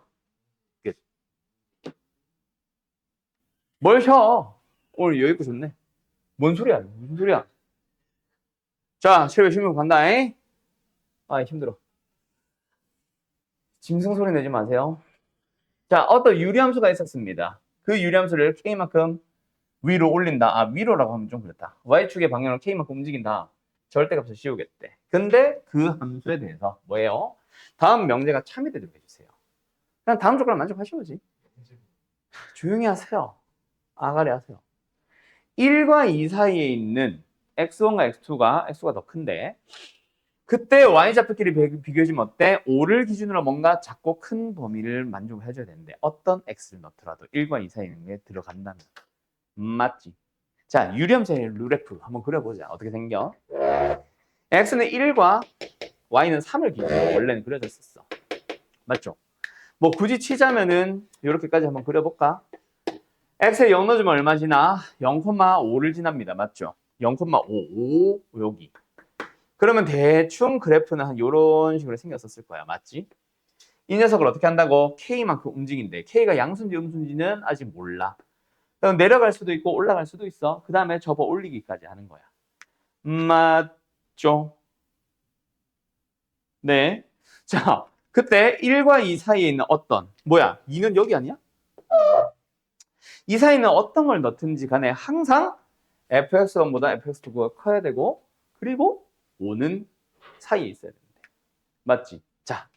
끝. 뭘 쉬어? 오늘 여유 있고 좋네. 뭔 소리야? 무슨 소리야? 자, 실외 실무 간다잉. 아, 힘들어. 짐승 소리 내지 마세요. 자, 어떤 유리함수가 있었습니다. 그 유리함수를 K만큼 위로 올린다. 위로라고 하면 좀 그렇다. Y축의 방향으로 K만큼 움직인다. 절대값을 씌우겠대. 근데 그 함수에 대해서 뭐예요? 다음 명제가 참이 되도록 해주세요. 그냥 다음 조건을 만족하시오지. 조용히 하세요. 아가리 하세요. 1과 2 사이에 있는 x1과 x2가 x가 더 큰데 그때 y좌표끼리 비교해주면 어때? 5를 기준으로 뭔가 작고 큰 범위를 만족해줘야 되는데 어떤 x를 넣더라도 1과 2 사이에 있는 게 들어간다면 맞지? 자, 유리함수의 루레프 한번 그려보자. 어떻게 생겨? x는 1과 y는 3을 기준으로 원래는 그려졌었어. 맞죠? 뭐 굳이 치자면은 이렇게까지 한번 그려볼까? x에 0 넣어주면 얼마 지나? 0,5를 지납니다. 맞죠? 0,5 여기. 그러면 대충 그래프는 한 이런 식으로 생겼었을 거야. 맞지? 이 녀석을 어떻게 한다고? K만큼 움직인대. K가 양수인지 음수인지는 아직 몰라. 그럼 내려갈 수도 있고 올라갈 수도 있어. 그 다음에 접어 올리기까지 하는 거야. 맞죠? 네. 자, 그때 1과 2 사이에 있는 어떤, 뭐야? 2는 여기 아니야? 이 사이는 어떤 걸 넣든지 간에 항상 fx1보다 fx2가 커야 되고 그리고 5는 사이에 있어야 되는데. 맞지? 자,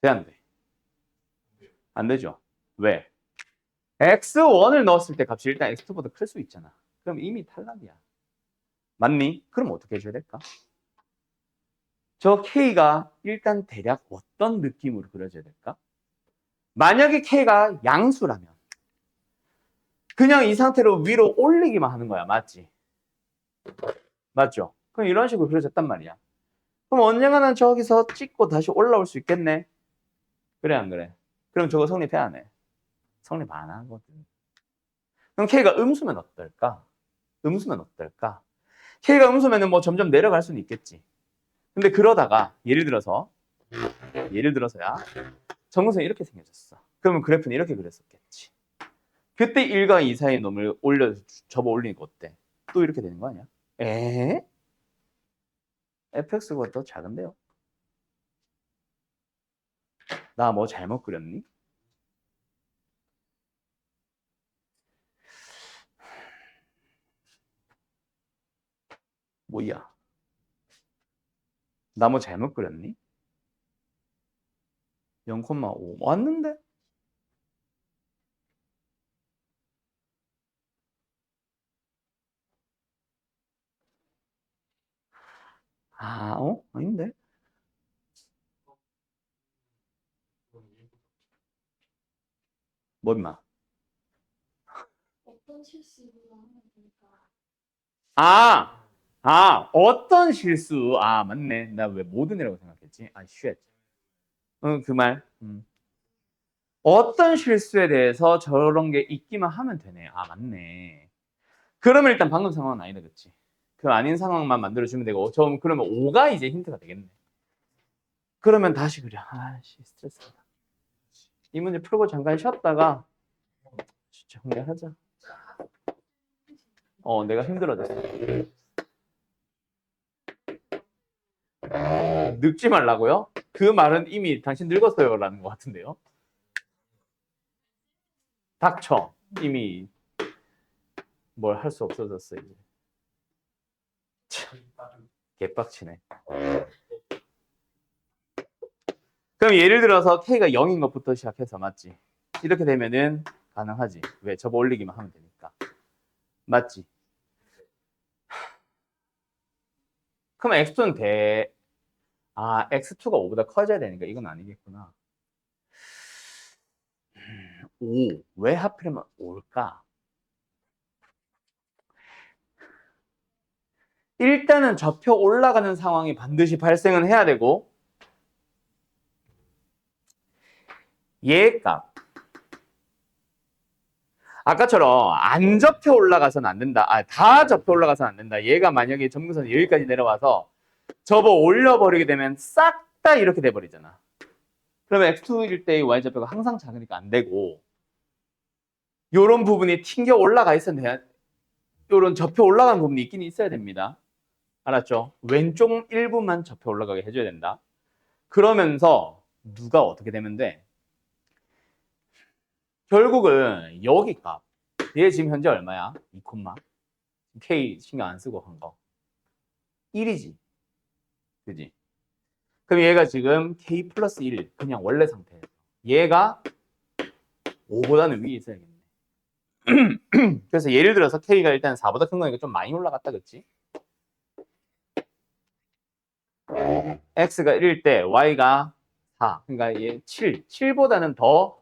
돼, 안 돼? 안 되죠? 왜? x1을 넣었을 때 값이 일단 x2보다 클 수 있잖아. 그럼 이미 탈락이야. 맞니? 그럼 어떻게 해줘야 될까? 저 k가 일단 대략 어떤 느낌으로 그려져야 될까? 만약에 k가 양수라면 그냥 이 상태로 위로 올리기만 하는 거야. 맞지? 맞죠? 그럼 이런 식으로 그려졌단 말이야. 그럼 언젠가는 저기서 찍고 다시 올라올 수 있겠네? 그래, 안 그래? 그럼 저거 성립해, 안 해? 성립 안 하거든. 그럼 K가 음수면 어떨까? 음수면 어떨까? K가 음수면은 뭐 점점 내려갈 수는 있겠지. 근데 그러다가, 예를 들어서야, 정근선이 이렇게 생겨졌어. 그러면 그래프는 이렇게 그렸었겠지. 그때 1과 2 사이의 놈을 접어 올리니까 어때? 또 이렇게 되는 거 아니야? fx가 더 작은데요? 나 뭐 잘못 그렸니? 뭐야? 나 뭐 잘못 그렸니? 0,5 왔는데? 아, 아닌데? 뭐 임마? 어떤 실수를 하면 될까? 어떤 실수? 아, 맞네. 나 왜 모든이라고 생각했지? 아, 쉣. 그 말. 어떤 실수에 대해서 저런 게 있기만 하면 되네. 아, 맞네. 그러면 일단 방금 상황은 아니다, 그치? 그 아닌 상황만 만들어주면 되고, 그러면 5가 이제 힌트가 되겠네. 그러면 다시 그려. 아씨, 스트레스다. 이 문제 풀고 잠깐 쉬었다가, 진짜 정리하자. 내가 힘들어졌어. 늙지 말라고요? 그 말은 이미 당신 늙었어요 라는 것 같은데요. 닥쳐. 이미 뭘 할 수 없어졌어 이제. 참, 개빡치네. 그럼 예를 들어서 K가 0인 것부터 시작해서 맞지? 이렇게 되면은 가능하지. 왜? 접어 올리기만 하면 되니까. 맞지? 그럼 X2는 X2가 5보다 커져야 되니까 이건 아니겠구나. 5. 왜 하필이면 5일까? 일단은 접혀 올라가는 상황이 반드시 발생은 해야 되고 얘 값. 아까처럼 안 접혀 올라가서는 안 된다. 다 접혀 올라가서는 안 된다. 얘가 만약에 점근선이 여기까지 내려와서 접어 올려버리게 되면 싹 다 이렇게 돼버리잖아. 그러면 X2일 때의 Y좌표가 항상 작으니까 안 되고 요런 부분이 튕겨 올라가 있어야 돼요. 요런 접혀 올라간 부분이 있긴 있어야 됩니다. 알았죠? 왼쪽 일부만 접혀 올라가게 해줘야 된다. 그러면서 누가 어떻게 되면 돼? 결국은 여기 값. 얘 지금 현재 얼마야? 2, K 신경 안 쓰고 한 거. 1이지. 그지? 그럼 얘가 지금 K 플러스 1, 그냥 원래 상태예요. 얘가 5보다는 위에 있어야겠네. 그래서 예를 들어서 K가 일단 4보다 큰 거니까 좀 많이 올라갔다, 그치? X가 1일 때 Y가 4. 그러니까 얘 7. 7보다는 더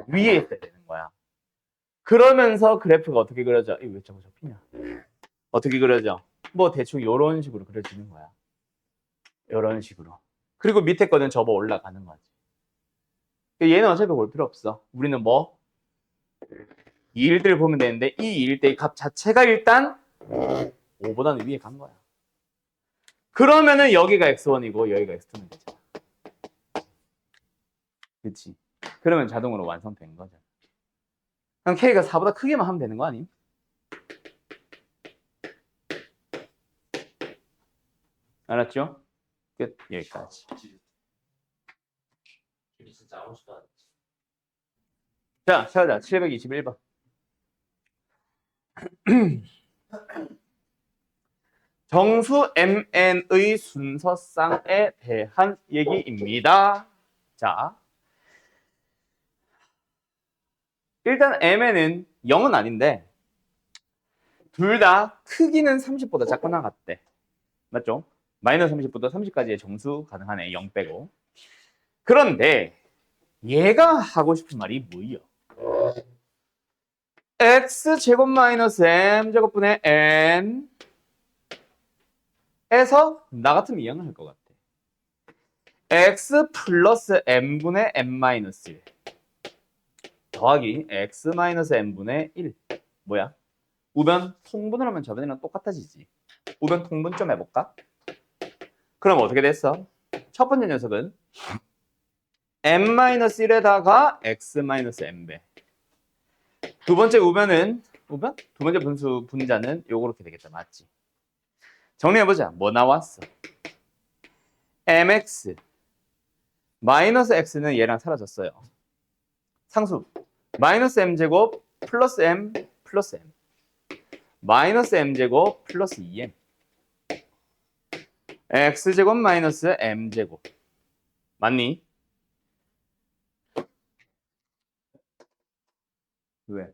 위에 있어야 되는 거야. 그러면서 그래프가 어떻게 그려져? 이거 왜 자꾸 접히냐? 어떻게 그려져? 뭐 대충 이런 식으로 그려지는 거야. 이런 식으로. 그리고 밑에 거는 접어 올라가는 거지. 얘는 어차피 볼 필요 없어. 우리는 뭐? 이 일들을 보면 되는데 이 일대의 값 자체가 일단 5보다는 위에 간 거야. 그러면은 여기가 x1이고 여기가 x2면 되잖아. 그치? 그러면 자동으로 완성된 거잖아. 그럼 k가 4보다 크게만 하면 되는 거 아님? 알았죠? 끝. 여기까지. 진짜 아무 시도 안 자, 찾아자. 721번. 정수 MN의 순서쌍에 대한 얘기입니다. 자, 일단 MN은 0은 아닌데 둘 다 크기는 30보다 작거나 같대. 맞죠? 마이너스 30보다 30까지의 정수 가능하네. 0 빼고. 그런데 얘가 하고 싶은 말이 뭐예요? x제곱 마이너스 m제곱분의 n 에서 나 같으면 이항을 할 것 같아. x 플러스 m분의 m 마이너스 1 더하기 x 마이너스 m분의 1 뭐야? 우변 통분을 하면 저번이랑 똑같아지지. 우변 통분 좀 해볼까? 그럼 어떻게 됐어? 첫 번째 녀석은 m-1에다가 x-m배. 두 번째 우변은 두 번째 분수 분자는 요렇게 되겠다. 맞지? 정리해보자. 뭐 나왔어? mx 마이너스 x는 얘랑 사라졌어요. 상수 마이너스 m제곱 플러스 m 플러스 m 마이너스 m제곱 플러스 2m x제곱 마이너스 m제곱 맞니? 왜?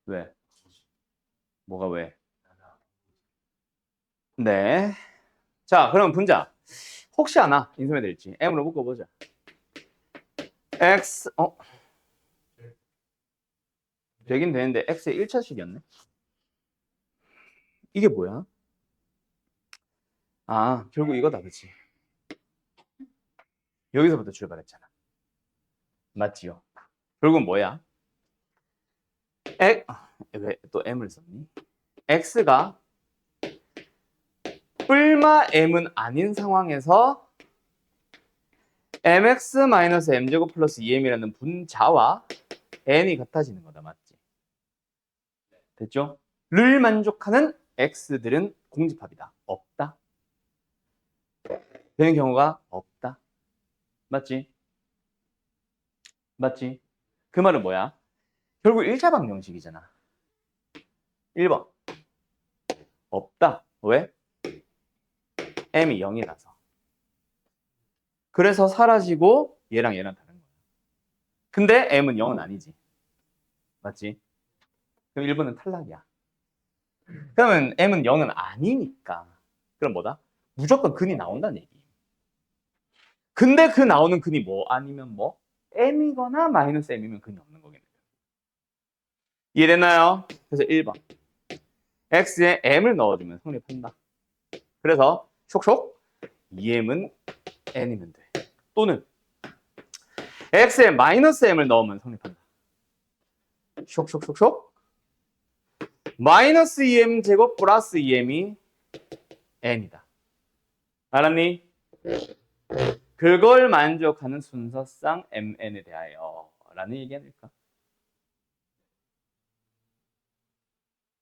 왜? 뭐가 왜? 네. 자, 그럼 분자. 혹시 하나 인수면 될지 m으로 묶어보자. x 되긴 되는데 x의 1차식이었네. 이게 뭐야? 아, 결국 이거다, 그치? 여기서부터 출발했잖아. 맞지요? 결국 뭐야? 왜 또 m을 썼니? x가 뿔마 m은 아닌 상황에서 mx-m제곱 플러스 2m이라는 분자와 n이 같아지는 거다, 맞지? 됐죠? 를 만족하는 x들은 공집합이다. 없다. 되는 경우가 없다. 맞지? 맞지? 그 말은 뭐야? 결국 1차 방정식이잖아. 1번. 없다. 왜? m이 0이라서. 그래서 사라지고 얘랑 얘랑 다른 거야. 근데 m은 0은 아니지. 맞지? 그럼 1번은 탈락이야. 그러면 m은 0은 아니니까. 그럼 뭐다? 무조건 근이 나온다는 얘기. 근데 그 나오는 근이 뭐 아니면 뭐? m이거나 마이너스 m이면 근이 없는 거겠네요. 이해됐나요? 그래서 1번. x에 m을 넣어주면 성립한다. 그래서 촉촉 2m은 n이면 돼. 또는 x에 마이너스 m을 넣으면 성립한다. 촉촉촉촉 마이너스 2m 제곱 플러스 2m이 n이다. 알았니? 그걸 만족하는 순서상 mn에 대하여 라는 얘기 아닐까?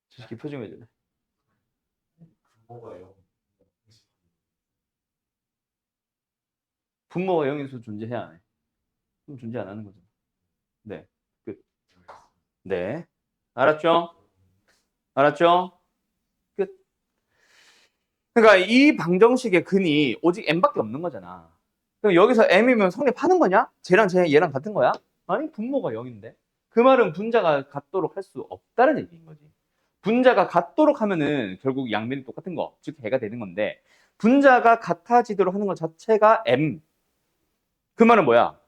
솔직히 표정 해줄래? 뭐가요? 분모가 0인 수 존재해야 안 해. 그럼 존재 안 하는 거죠. 네. 끝. 네. 알았죠? 알았죠? 끝. 그러니까 이 방정식의 근이 오직 m밖에 없는 거잖아. 그럼 여기서 m이면 성립하는 거냐? 쟤랑 얘랑 같은 거야? 아니, 분모가 0인데. 그 말은 분자가 같도록 할 수 없다는 얘기인 거지. 분자가 같도록 하면은 결국 양면이 똑같은 거, 즉 해가 되는 건데 분자가 같아지도록 하는 것 자체가 m. 그 말은 뭐야?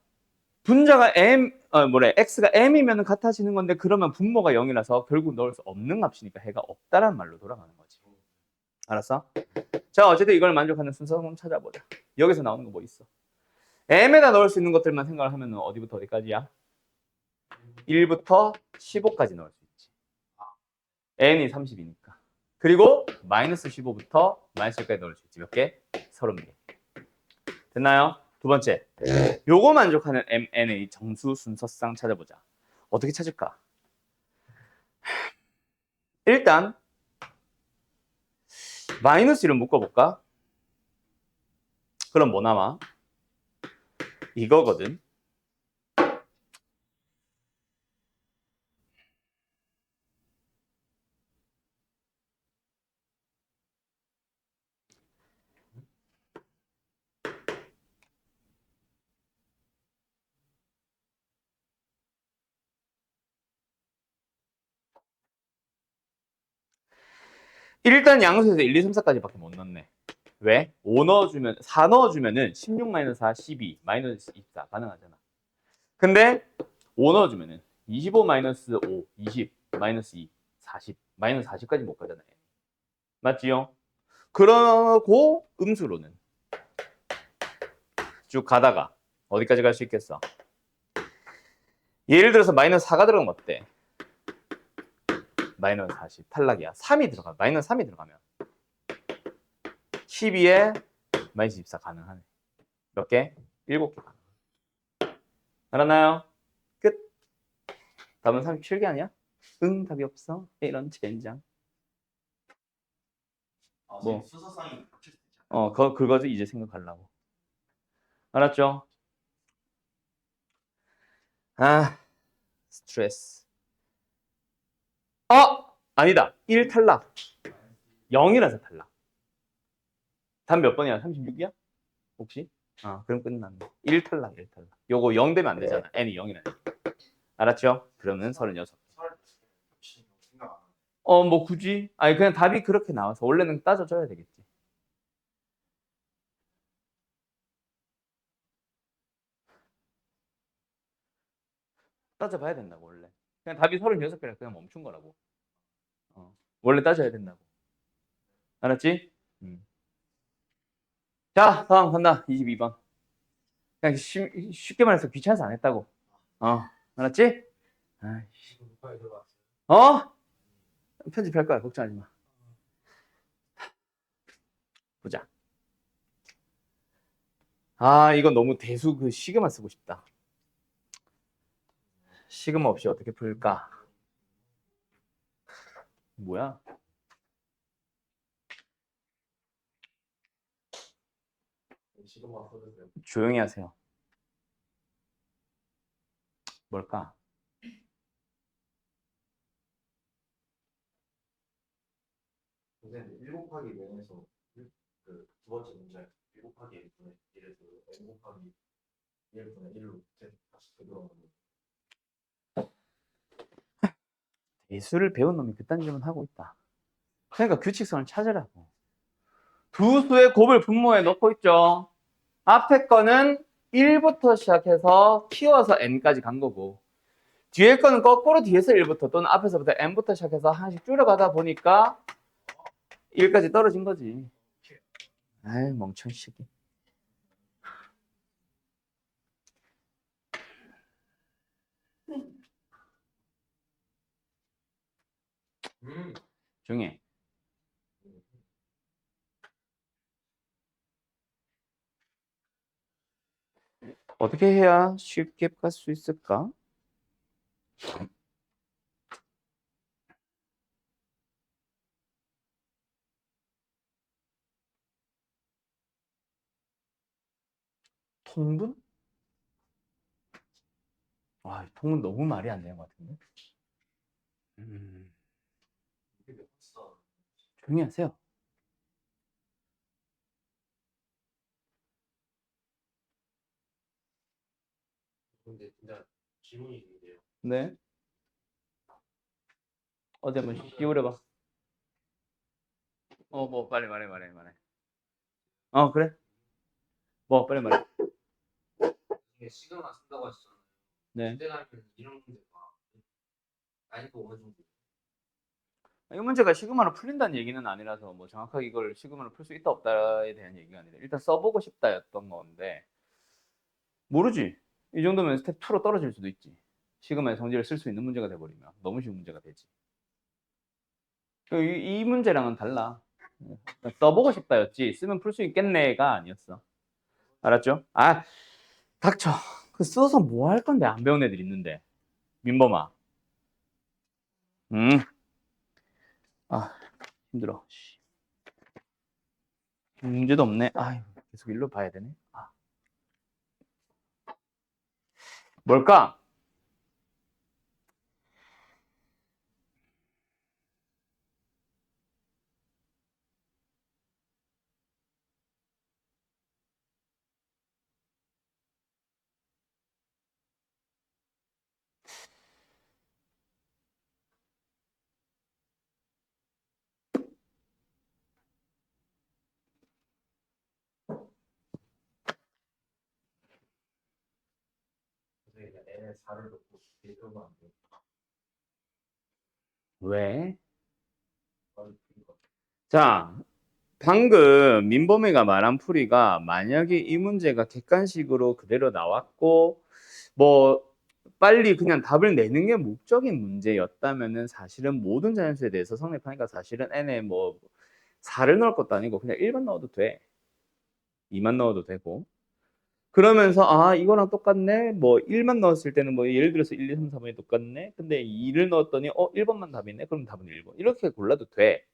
분자가 x가 m이면 같아지는 건데 그러면 분모가 0이라서 결국 넣을 수 없는 값이니까 해가 없다란 말로 돌아가는 거지. 알았어? 자, 어쨌든 이걸 만족하는 순서 한번 찾아보자. 여기서 나오는 거 뭐 있어? m에다 넣을 수 있는 것들만 생각을 하면 어디부터 어디까지야? 1부터 15까지 넣을 수 있지. n이 30이니까. 그리고 마이너스 15부터 마이너스 10까지 넣을 수 있지. 몇 개? 30개. 됐나요? 두 번째. 요거 만족하는 mn의 정수 순서상 찾아보자. 어떻게 찾을까? 일단 마이너스 1을 묶어볼까? 그럼 뭐 남아? 이거거든. 일단 양수에서 1, 2, 3, 4까지밖에 못 넣네. 왜? 5 넣어주면 4 넣어주면은 16 마이너스 4, 12 마이너스 24 가능하잖아. 근데 5 넣어주면은 25 마이너스 5, 20 마이너스 2, 40 마이너스 40까지 못 가잖아요. 맞지요? 그러고 음수로는 쭉 가다가 어디까지 갈 수 있겠어? 예를 들어서 마이너스 4가 들어가면 어때? 마이너스 40 탈락이야. 3이 들어가 마이너스 3이 들어가면 12에 마이너스 24 가능하네. 몇 개? 7개 가능. 알았나요? 끝. 답은 37개 아니야? 응, 답이 없어. 이런 젠장. 뭐. 수서상이 바뀔 수 있잖아요. 그거도 이제 생각하려고. 알았죠? 아, 스트레스. 아니다. 1 탈락. 0이라서 탈락. 답 몇 번이야? 36이야? 혹시? 그럼 끝났네. 1 탈락, 1 탈락. 요거 0 되면 안 되잖아. n이 0이라니까. 알았죠? 그러면 36. 생각 안 나요. 뭐 굳이? 아니 그냥 답이 그렇게 나와서 원래는 따져줘야 되겠지. 따져봐야 된다고 원래. 그냥 답이 36개라 그냥 멈춘 거라고. 원래 따져야 된다고. 알았지? 자, 다음 간다. 22번. 그냥 쉽게 말해서 귀찮아서 안 했다고. 알았지? 아이씨. 어? 편집할 거야. 걱정하지 마. 보자. 이건 너무 대수 그 시그마 쓰고 싶다. 시그마 없이 어떻게 풀까? 뭐야? 조용히 하세요. 뭘까? 선생님 1 곱하기 0에서 그 두 번째 문제 1 곱하기 1분의 1에서 n 곱하기 1분의 1로 다시 되돌아오는 예술을 배운 놈이 그딴 질문 하고 있다. 그러니까 규칙성을 찾으라고. 두 수의 곱을 분모에 넣고 있죠. 앞에 거는 1부터 시작해서 키워서 n까지 간 거고 뒤에 거는 거꾸로 뒤에서 1부터 또는 앞에서부터 n부터 시작해서 하나씩 줄여가다 보니까 1까지 떨어진 거지. 아이 멍청이 새끼. 조용히 해. 어떻게 해야 쉽게 갈 수 있을까? 통분? 통분 너무 말이 안 되는 것 같은데. 조용히 하세요. 근데 진짜 질문이 있는데요. 네. 어디 한번 씌우려봐. 뭐 빨리 말해. 그래. 뭐 빨리 말해. 이게 시그마 쓴다고 하셨잖아요. 네. 그때라면 이런 문제가 난이도 어느 정도? 이 문제가 시그마로 풀린다는 얘기는 아니라서 뭐 정확하게 이걸 시그마로 풀 수 있다 없다에 대한 얘기가 아니라 일단 써보고 싶다였던 건데 모르지. 이 정도면 스텝 2로 떨어질 수도 있지. 시그마의 성질을 쓸 수 있는 문제가 돼버리면 너무 쉬운 문제가 되지. 이 문제랑은 달라. 써보고 싶다였지 쓰면 풀 수 있겠네가 아니었어. 알았죠? 닥쳐. 그 써서 뭐 할 건데 안 배운 애들 있는데. 민범아. 힘들어. 문제도 없네. 계속 일로 봐야 되네. 뭘까? 선생님 n에 4를 넣고 대표가 안 돼요. 왜? 자, 방금 민범이가 말한 풀이가 만약에 이 문제가 객관식으로 그대로 나왔고 뭐 빨리 그냥 답을 내는 게 목적인 문제였다면은 사실은 모든 자연수에 대해서 성립하니까 사실은 n에 뭐 4를 넣을 것도 아니고 그냥 1만 넣어도 돼. 2만 넣어도 되고. 그러면서 이거랑 똑같네. 뭐 1만 넣었을 때는 뭐 예를 들어서 1, 2, 3, 4번이 똑같네. 근데 2를 넣었더니 1번만 답이네. 그럼 답은 1번. 이렇게 골라도 돼.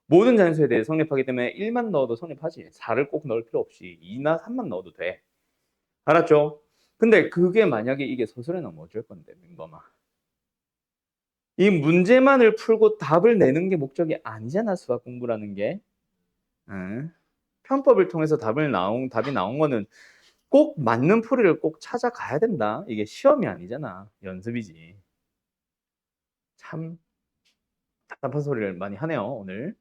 모든 자연수에 대해 성립하기 때문에 1만 넣어도 성립하지. 4를 꼭 넣을 필요 없이 2나 3만 넣어도 돼. 알았죠? 근데 그게 만약에 이게 소설에 나오면 어쩔 건데, 민범아. 이 문제만을 풀고 답을 내는 게 목적이 아니잖아, 수학 공부라는 게. 응? 편법을 통해서 답이 나온 거는 꼭 맞는 풀이를 꼭 찾아가야 된다. 이게 시험이 아니잖아. 연습이지. 참 답답한 소리를 많이 하네요, 오늘.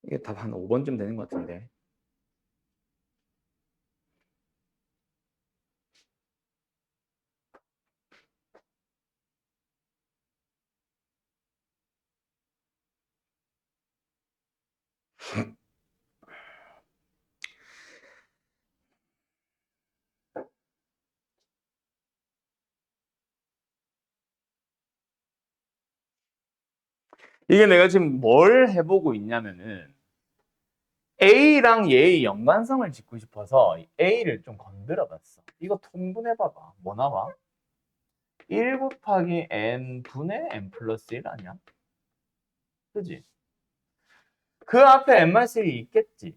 이게 답 한 5번쯤 되는 것 같은데. 이게 내가 지금 뭘 해보고 있냐면은 A랑 얘의 연관성을 짚고 싶어서 A를 좀 건드려 봤어. 이거 통분해봐봐. 뭐 나와? 1 곱하기 n 분의 n 플러스 1 아니야? 그지? 그 앞에 n-1이 있겠지?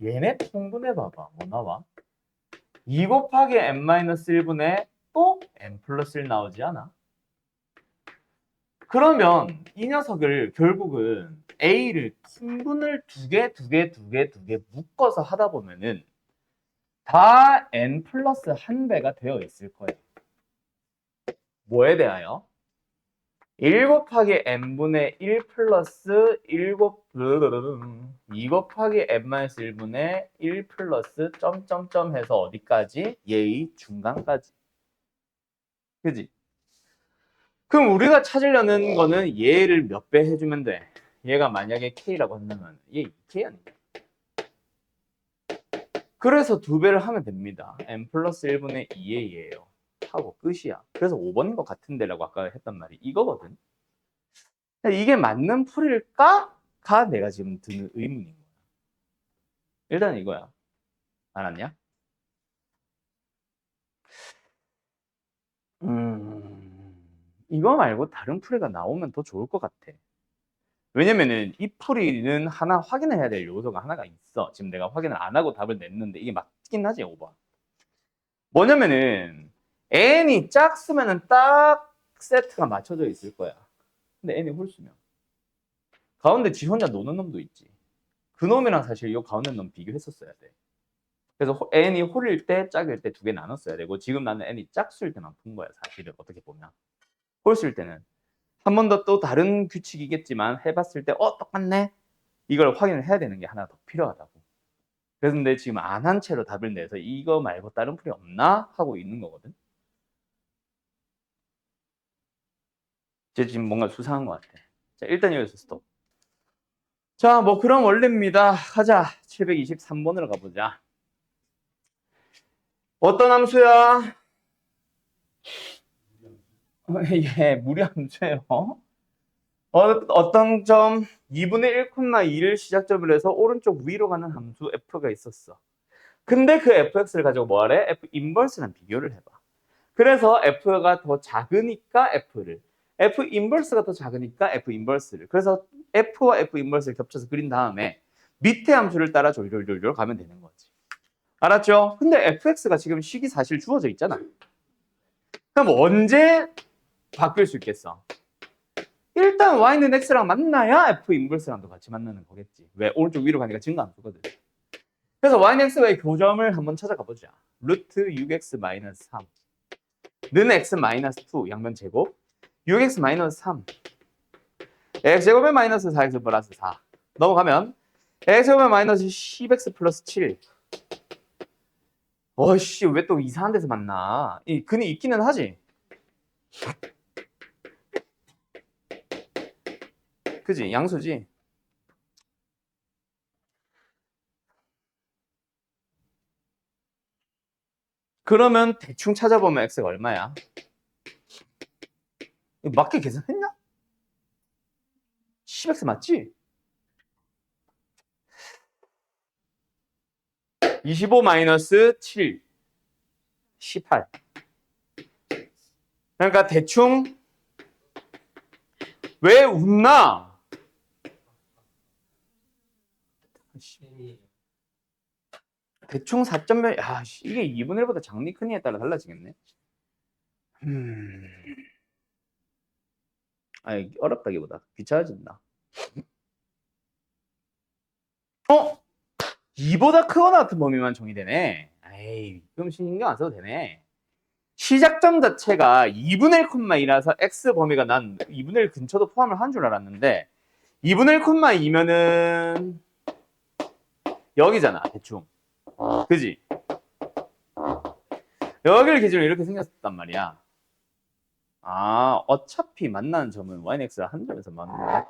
얘네 통분해봐봐. 뭐 나와? 2 곱하기 n-1분의 또 n 플러스 1 나오지 않아? 그러면 이 녀석을 결국은 A를 통분을 두 개 묶어서 하다 보면은 다 n 플러스 한 배가 되어 있을 거예요. 뭐에 대하여? 1 곱하기 n분의 1 플러스 2 곱하기 n-1분의 1 플러스 점점점 해서 어디까지? 얘의 중간까지. 그지? 그럼 우리가 찾으려는 거는 얘를 몇 배 해주면 돼? 얘가 만약에 k라고 한다면 얘 2k 아니야? 그래서 2배를 하면 됩니다. n 플러스 1분의 2a예요. 하고 끝이야. 그래서 5번인 것 같은데라고 아까 했단 말이 이거거든. 이게 맞는 풀일까? 가 내가 지금 드는 의문인 거야. 일단 이거야. 알았냐? 이거 말고 다른 풀이가 나오면 더 좋을 것 같아. 왜냐면은 이 풀이는 하나 확인해야 될 요소가 하나가 있어. 지금 내가 확인을 안 하고 답을 냈는데 이게 맞긴 하지, 5번. 뭐냐면은 n이 짝수면은 딱 세트가 맞춰져 있을 거야. 근데 n이 홀수면 가운데 지 혼자 노는 놈도 있지. 그 놈이랑 사실 이 가운데 놈 비교했었어야 돼. 그래서 n이 홀일 때 짝일 때 두 개 나눴어야 되고 지금 나는 n이 짝수일 때만 푼 거야. 사실은 어떻게 보면 홀수일 때는 한 번 더 또 다른 규칙이겠지만 해봤을 때 똑같네? 이걸 확인을 해야 되는 게 하나 더 필요하다고. 그런데 지금 안 한 채로 답을 내서 이거 말고 다른 풀이 없나? 하고 있는 거거든. 이제 지금 뭔가 수상한 것 같아. 자, 일단 여기서 스톱. 자, 뭐 그런 원리입니다. 가자. 723번으로 가보자. 어떤 함수야? 예, 무리함수예요. 어떤 점 2분의 1,2를 시작점으로 해서 오른쪽 위로 가는 함수 f가 있었어. 근데 그 fx를 가지고 뭐하래? f 인버스랑 비교를 해봐. 그래서 f가 더 작으니까 f를, f 인버스가 더 작으니까 f 인버스를. 그래서 f와 f 인버스를 겹쳐서 그린 다음에 밑에 함수를 따라 졸졸졸졸 가면 되는 거지. 알았죠? 근데 fx가 지금 식이 사실 주어져 있잖아. 그럼 언제 바뀔 수 있겠어? 일단 y는 x랑 만나야 f 인버스랑도 같이 만나는 거겠지. 왜? 오른쪽 위로 가니까 증가함수거든. 그래서 y는 x와의 교점을 한번 찾아가 보자. 루트 6x 마이너스 3 는 x 마이너스 2 양변 제곱 6x 마이너스 3 x제곱에 마이너스 4x 플러스 4 넘어가면 x제곱에 마이너스 10x 플러스 7 어이씨 왜 또 이상한 데서 만나. 이 근이 있기는 하지. 그지? 양수지. 그러면 대충 찾아보면 x가 얼마야? 이거 맞게 계산했냐? 10x 맞지? 25 마이너스 7 18 그러니까 대충 왜 웃나? 대충 4점 몇, 야, 이게 2분의 1보다 작니 크니에 따라 달라지겠네. 아니, 어렵다기보다 귀찮아진다. 이보다 크거나 같은 범위만 정의되네. 에이, 그럼 신경 안 써도 되네. 시작점 자체가 2분의 1,2라서 x 범위가 난 2분의 1 근처도 포함을 한 줄 알았는데 2분의 1,2면은 여기잖아, 대충. 그지? 여기를 기준으로 이렇게 생겼단 말이야. 아, 어차피 만나는 점은 y, x가 한 점에서 만나는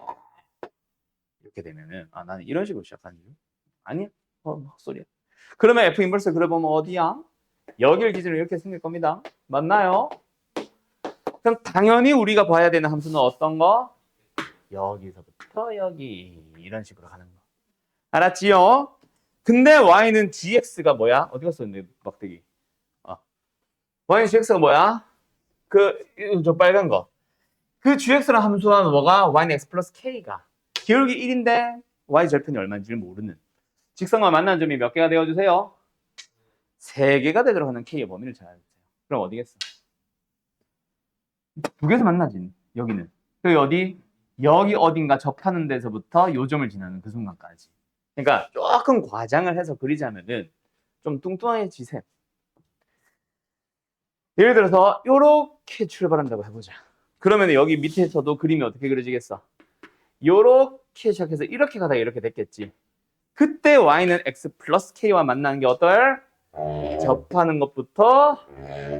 이렇게 되면은 나는 이런 식으로 시작하는 줄? 아니야. 헛소리야. 그러면 f 인버스 그려보면 어디야? 여기를 기준으로 이렇게 생길 겁니다. 맞나요? 그럼 당연히 우리가 봐야 되는 함수는 어떤 거? 여기서부터 여기 이런 식으로 가는 거. 알았지요? 근데 y는 gx가 뭐야? 어디 갔어? 내 막대기. y는 gx가 뭐야? 저 빨간 거. 그 gx라는 함수는 뭐가? y는 x 플러스 k가. 기울기 1인데 y 절편이 얼마인지를 모르는. 직선과 만나는 점이 몇 개가 되어주세요? 3개가 되도록 하는 k의 범위를 찾아주세요. 그럼 어디겠어? 2개에서 만나지, 여기는. 여기 어디? 여기 어딘가 접하는 데서부터 요점을 지나는 그 순간까지. 그러니까 조금 과장을 해서 그리자면은 좀 뚱뚱해지셈. 예를 들어서 요렇게 출발한다고 해보자. 그러면 여기 밑에서도 그림이 어떻게 그려지겠어? 요렇게 시작해서 이렇게 가다가 이렇게 됐겠지. 그때 y는 x 플러스 k와 만나는 게 어떨? 접하는 것부터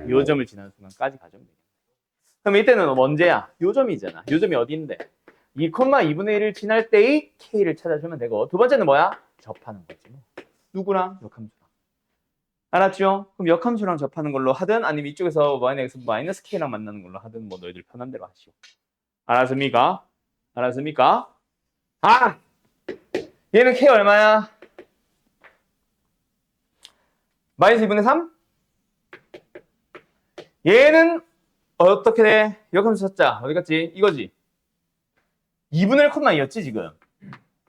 요점을 지나는 순간까지 가져오면 되겠다. 그럼 이때는 언제야? 요점이잖아. 요점이 어디인데? 2,2분의 1을 지날 때의 k를 찾아주면 되고, 두 번째는 뭐야? 접하는 거지. 누구랑? 역함수랑. 알았죠? 그럼 역함수랑 접하는 걸로 하든 아니면 이쪽에서 y는 x 마이너스 k랑 만나는 걸로 하든 뭐 너희들 편한 대로 하시오. 알았습니까? 알았습니까? 얘는 k 얼마야? 마이너스 2분의 3? 얘는 어떻게 돼? 역함수 찾자. 어디 갔지? 이거지. 2분의 1, 2였지 지금.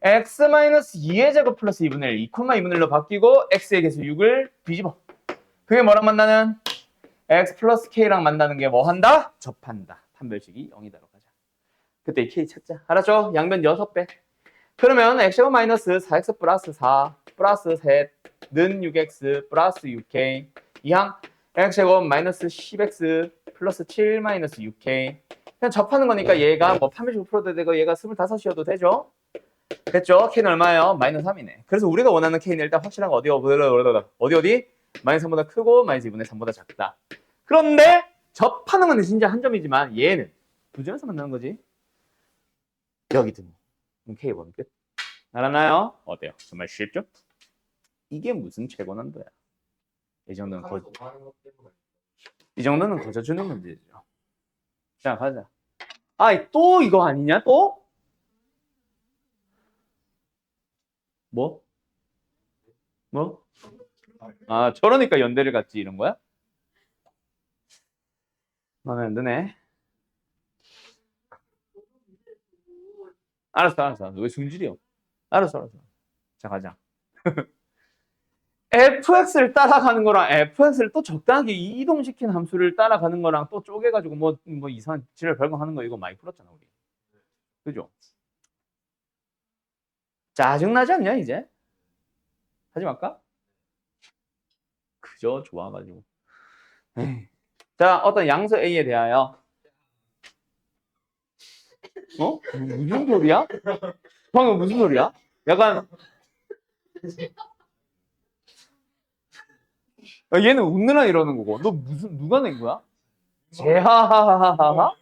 x-2의 제곱 플러스 2분의 1, 2, 2분의 1로 바뀌고 x의 개수 6을 뒤집어. 그게 뭐랑 만나는? x 플러스 k랑 만나는 게 뭐 한다? 접한다. 판별식이 0이다로 가자. 그때 이 k 찾자. 알았죠? 양변 6배. 그러면 x제곱 마이너스 4x 플러스 4 플러스 3는 6x 플러스 6k 이항 x제곱 마이너스 10x 플러스 7 마이너스 6k. 그냥 접하는 거니까 얘가 뭐 판별식으로 풀어도 되고 얘가 25이어도 되죠? 됐죠? k는 얼마예요? 마이너스 3이네. 그래서 우리가 원하는 k는 일단 확실한 거 어디? 마이너스 3보다 크고 마이너스 2분의 3보다 작다. 그런데 접하는 건 진짜 한 점이지만 얘는 두 점에서 만나는 거지. 여기 등. k 범위 끝. 알았나요? 어때요? 정말 쉽죠? 이게 무슨 최고난도야. 이 정도는 거저주는 문제죠. 자, 가자. 또 이거 아니냐? 또? 뭐? 저러니까 연대를 갔지 이런 거야? 마음에 안 드네. 알았어. 왜 승질이요? 알았어. 자, 가자. fx를 따라가는 거랑 fx를 또 적당하게 이동시킨 함수를 따라가는 거랑 또 쪼개가지고 뭐 이상한 지랄 별거하는 거 이거 많이 풀었잖아 우리. 그죠? 짜증나지 않냐 이제? 하지 말까? 그저 좋아가지고. 자, 어떤 양수 a에 대하여 무슨 소리야? 방금 무슨 소리야? 약간 얘는 웃느라 이러는 거고 너 누가 낸 거야? 제하하하하하?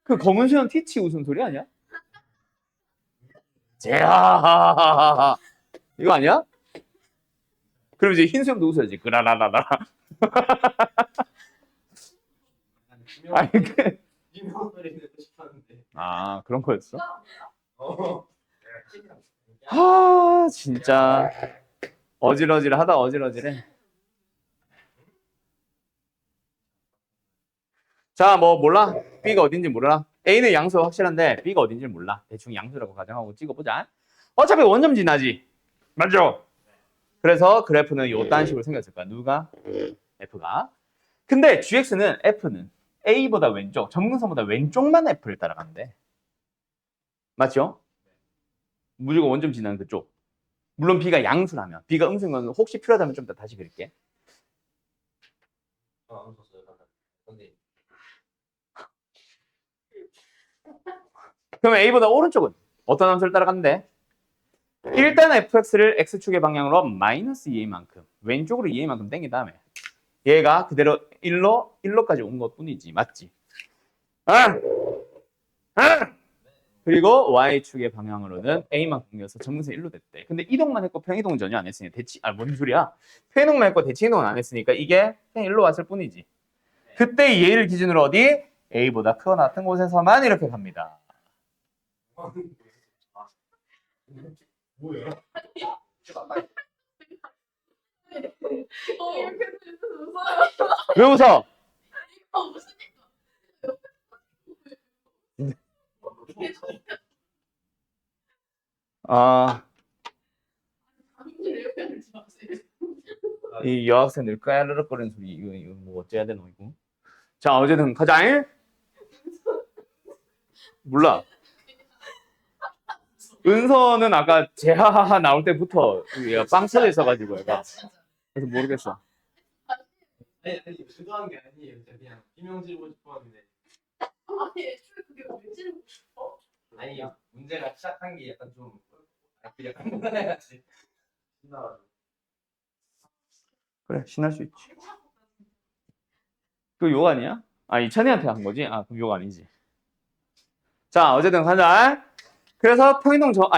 그 검은 수염 티치 웃음소리 아니야? 제하하하하하 이거 아니야? 그럼 이제 흰 수염도 웃어야지. 그라라라라. 아니 그런 거였어? 진짜 어질어질해. 자, 뭐 몰라? B가 어딘지 몰라. A는 양수가 확실한데 B가 어딘지 몰라. 대충 양수라고 가정하고 찍어보자. 어차피 원점 지나지. 맞죠? 그래서 그래프는 요딴 식으로 생겼을 거야. 누가? F가. 근데 gx는 f는 a보다 왼쪽, 점근선보다 왼쪽만 f를 따라간대. 맞죠? 무조건 원점 지나는 그쪽. 물론 b가 양수라면. b가 음수인 건 혹시 필요하다면 좀 이따 다시 그릴게. 안 웃었어요. 근데 그러면 a보다 오른쪽은 어떤 함수를 따라간대? 일단 fx를 x축의 방향으로 마이너스 2a만큼 왼쪽으로 2a만큼 땡긴 다음에 얘가 그대로 1로까지 온 것뿐이지. 맞지? 아! 아! 그리고 y축의 방향으로는 a만큼 옮겨서 점근선 1로 됐대. 근데 이동만 했고 평이동은 전혀 안 했으니 뭔 소리야? 평이동만 했고 대칭이동은 안 했으니까 이게 그냥 1로 왔을 뿐이지. 그때 이 a를 기준으로 어디? a보다 크거나 같은 곳에서만 이렇게 갑니다. 뭐예요? 이렇게 웃어요. 왜 웃어? 무슨 아, 일을 이렇게 하지 마세요. 이 여학생들 까르륵거리는 소리 이거 뭐 어째야 되노 이거? 자 어쨌든 가자. 몰라. 은서는 아까 제하하하 나올 때부터 얘가 빵 터져 있어가지고 얘가 그래서 모르겠어. 아니 의도한 게 아니에요. 그냥 비명 지르고 싶었는데 아니 애초에 그게 왜 지르고 싶어? 아니 문제가 시작한 게 약간 좀 약간 해야지. 신나가지고. 그래 신날 수 있지. 그 욕 아니야? 아 이찬이한테 한 거지? 아 그럼 욕 아니지. 자 어쨌든 가자. 그래서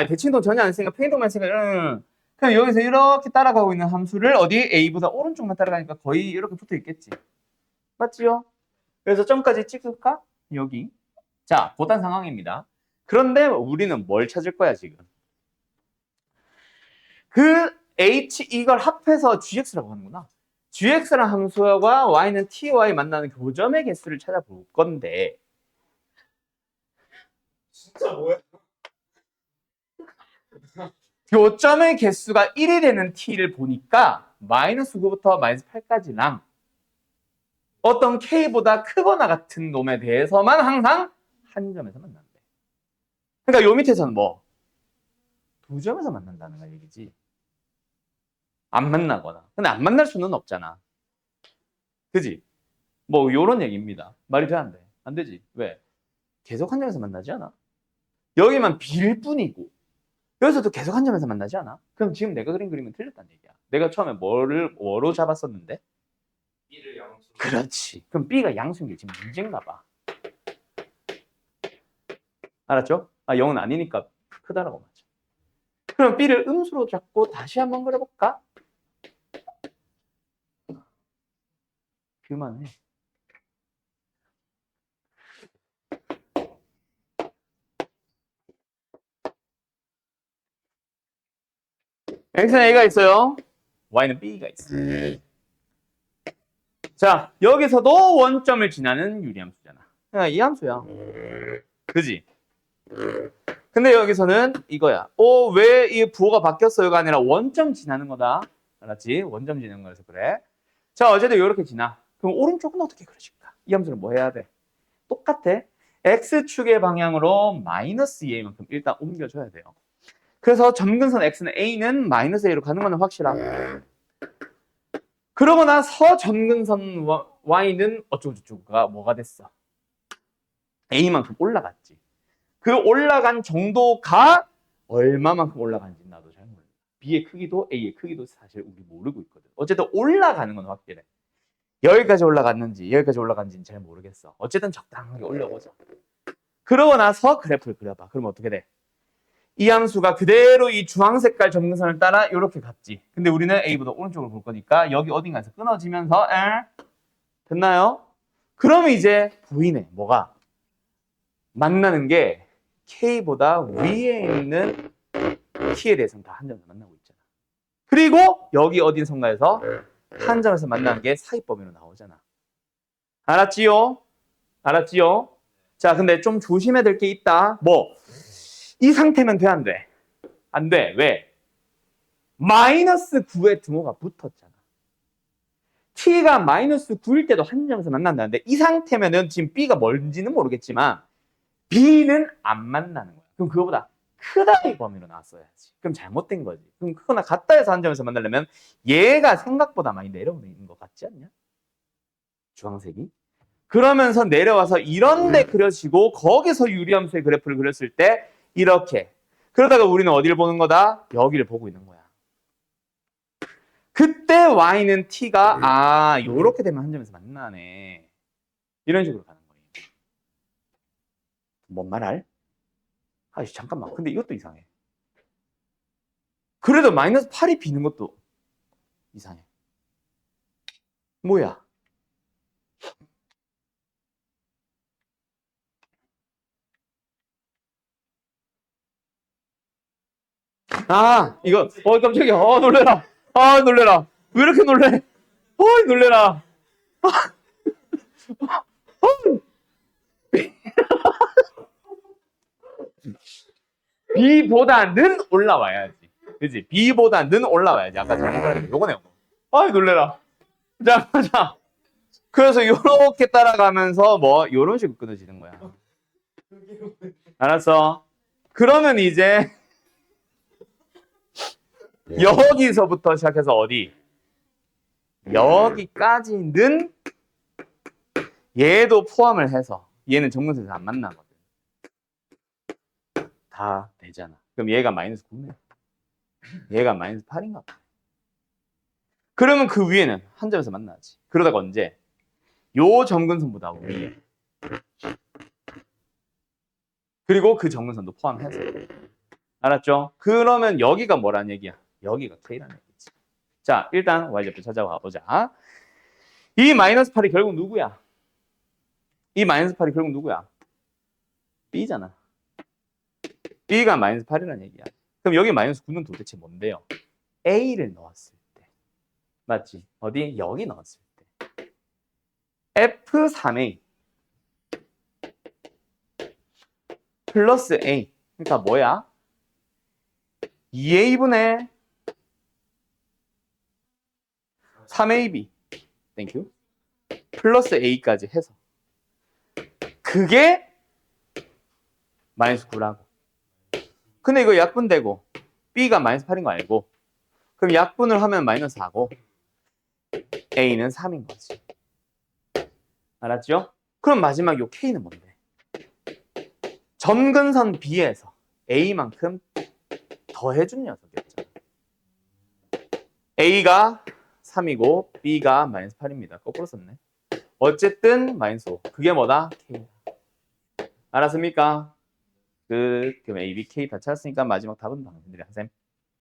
대칭동 전혀 안 쓰니까 평행동만 쓰니까 그냥 여기서 이렇게 따라가고 있는 함수를 어디 a보다 오른쪽만 따라가니까 거의 이렇게 붙어 있겠지. 맞지요? 그래서 점까지 찍을까? 여기. 자 보단 상황입니다. 그런데 우리는 뭘 찾을 거야 지금? 그 h 이걸 합해서 gx라고 하는구나. gx라는 함수와 y는 t와 만나는 교점의 개수를 찾아볼 건데 진짜 뭐야? 교점의 개수가 1이 되는 t를 보니까 마이너스 9부터 마이너스 8까지랑 어떤 k보다 크거나 같은 놈에 대해서만 항상 한 점에서 만난대. 그러니까 요 밑에서는 뭐? 두 점에서 만난다는 얘기지. 안 만나거나. 근데 안 만날 수는 없잖아. 그지? 뭐 요런 얘기입니다. 말이 돼 안 돼? 안 되지. 왜? 계속 한 점에서 만나지 않아? 여기만 빌 뿐이고 여기서도 계속 한 점에서 만나지 않아? 그럼 지금 내가 그린 그림은 틀렸다는 얘기야. 내가 처음에 뭐로 잡았었는데? B를 양수. 그렇지. 그럼 B가 양수인 게 지금 문제인가 봐. 알았죠? 아 0은 아니니까 크다라고 맞죠. 그럼 B를 음수로 잡고 다시 한번 그려볼까? 그만해. X는 A가 있어요. Y는 B가 있어요. 자, 여기서도 원점을 지나는 유리함수잖아. 그러니까 이 함수야. 그지? 근데 여기서는 이거야. 왜 이 부호가 바뀌었어요가 아니라 원점 지나는 거다. 알았지? 원점 지나는 거라서 그래. 자, 어쨌든 이렇게 지나. 그럼 오른쪽은 어떻게 그려질까? 이 함수는 뭐 해야 돼? 똑같아. X축의 방향으로 마이너스 2a만큼 일단 옮겨줘야 돼요. 그래서 점근선 X는 A는 마이너스 A로 가는 건 확실하고 그러고 나서 점근선 Y는 어쩌고저쩌고가 뭐가 됐어? A만큼 올라갔지. 그 올라간 정도가 얼마만큼 올라간지 나도 잘 몰라. B의 크기도 A의 크기도 사실 우리 모르고 있거든. 어쨌든 올라가는 건 확실해. 여기까지 올라갔는지 여기까지 올라간지는 잘 모르겠어. 어쨌든 적당하게 올려보자. 그러고 나서 그래프를 그려봐. 그럼 어떻게 돼? 이 함수가 그대로 이 주황 색깔 점근선을 따라 이렇게 갔지. 근데 우리는 A보다 오른쪽으로 볼 거니까 여기 어딘가에서 끊어지면서 됐나요? 그러면 이제 보이네. 뭐가? 만나는 게 K보다 위에 있는 T에 대해서는 다 한 점에서 만나고 있잖아. 그리고 여기 어딘선가에서 한 점에서 만나는 게 사이범위로 나오잖아. 알았지요? 알았지요? 자, 근데 좀 조심해야 될 게 있다. 뭐? 이 상태면 돼, 안 돼? 안 돼. 왜? 마이너스 9의 등호가 붙었잖아. t가 마이너스 9일 때도 한 점에서 만난다는데 이 상태면은 지금 b가 뭔지는 모르겠지만 b는 안 만나는 거야. 그럼 그거보다 크다의 범위로 나왔어야지. 그럼 잘못된 거지. 그럼 그거나 같다 해서 한 점에서 만나려면 얘가 생각보다 많이 내려오는 것 같지 않냐? 주황색이. 그러면서 내려와서 이런 데 그려지고 거기서 유리함수의 그래프를 그렸을 때 이렇게. 그러다가 우리는 어디를 보는 거다? 여기를 보고 있는 거야. 그때 y는 t가 요렇게 되면 한 점에서 만나네. 이런 식으로 가는 거예요. 뭔 말할? 잠깐만. 근데 이것도 이상해. 그래도 마이너스 8이 비는 것도 이상해. 뭐야? 이거 깜짝이야. 놀래라. 놀래라. 왜 이렇게 놀래? 놀래라. B보다는 올라와야지. 그지? B보다는 올라와야지. 아까 전에 그랬는데 요거네요. 놀래라. 자. 그래서 요렇게 따라가면서 뭐 요런 식으로 끊어지는 거야. 알았어? 그러면 이제 여기서부터 시작해서 어디? 여기까지는 얘도 포함을 해서 얘는 정근선에서 안 만나거든. 다 되잖아. 그럼 얘가 마이너스 9네. 얘가 마이너스 8인가 봐. 그러면 그 위에는 한 점에서 만나지. 그러다가 언제? 요 점근선보다 위에. 그리고 그 점근선도 포함해서. 알았죠? 그러면 여기가 뭐란 얘기야? 여기가 K라는 얘기지. 자, 일단 y좌표 찾아와 보자. 이 마이너스 8이 결국 누구야? 이 마이너스 8이 결국 누구야? B잖아. B가 마이너스 8이라는 얘기야. 그럼 여기 마이너스 9는 도대체 뭔데요? A를 넣었을 때. 맞지? 어디? 여기 넣었을 때. F3A 플러스 A. 그러니까 뭐야? 2A분의 3AB. 땡큐. 플러스 A까지 해서. 그게 마이너스 9라고. 근데 이거 약분되고 B가 마이너스 8인 거 알고 그럼 약분을 하면 마이너스 4고 A는 3인 거지. 알았죠? 그럼 마지막 요 K는 뭔데? 점근선 B에서 A만큼 더해준 녀석이었잖아. A가 3이고 B가 마이너스 8입니다. 거꾸로 썼네. 어쨌든 마이너스 5. 그게 뭐다? K다. 알았습니까? 그럼 A, B, K 다 찾았으니까 마지막 답은 당신들이 하셈.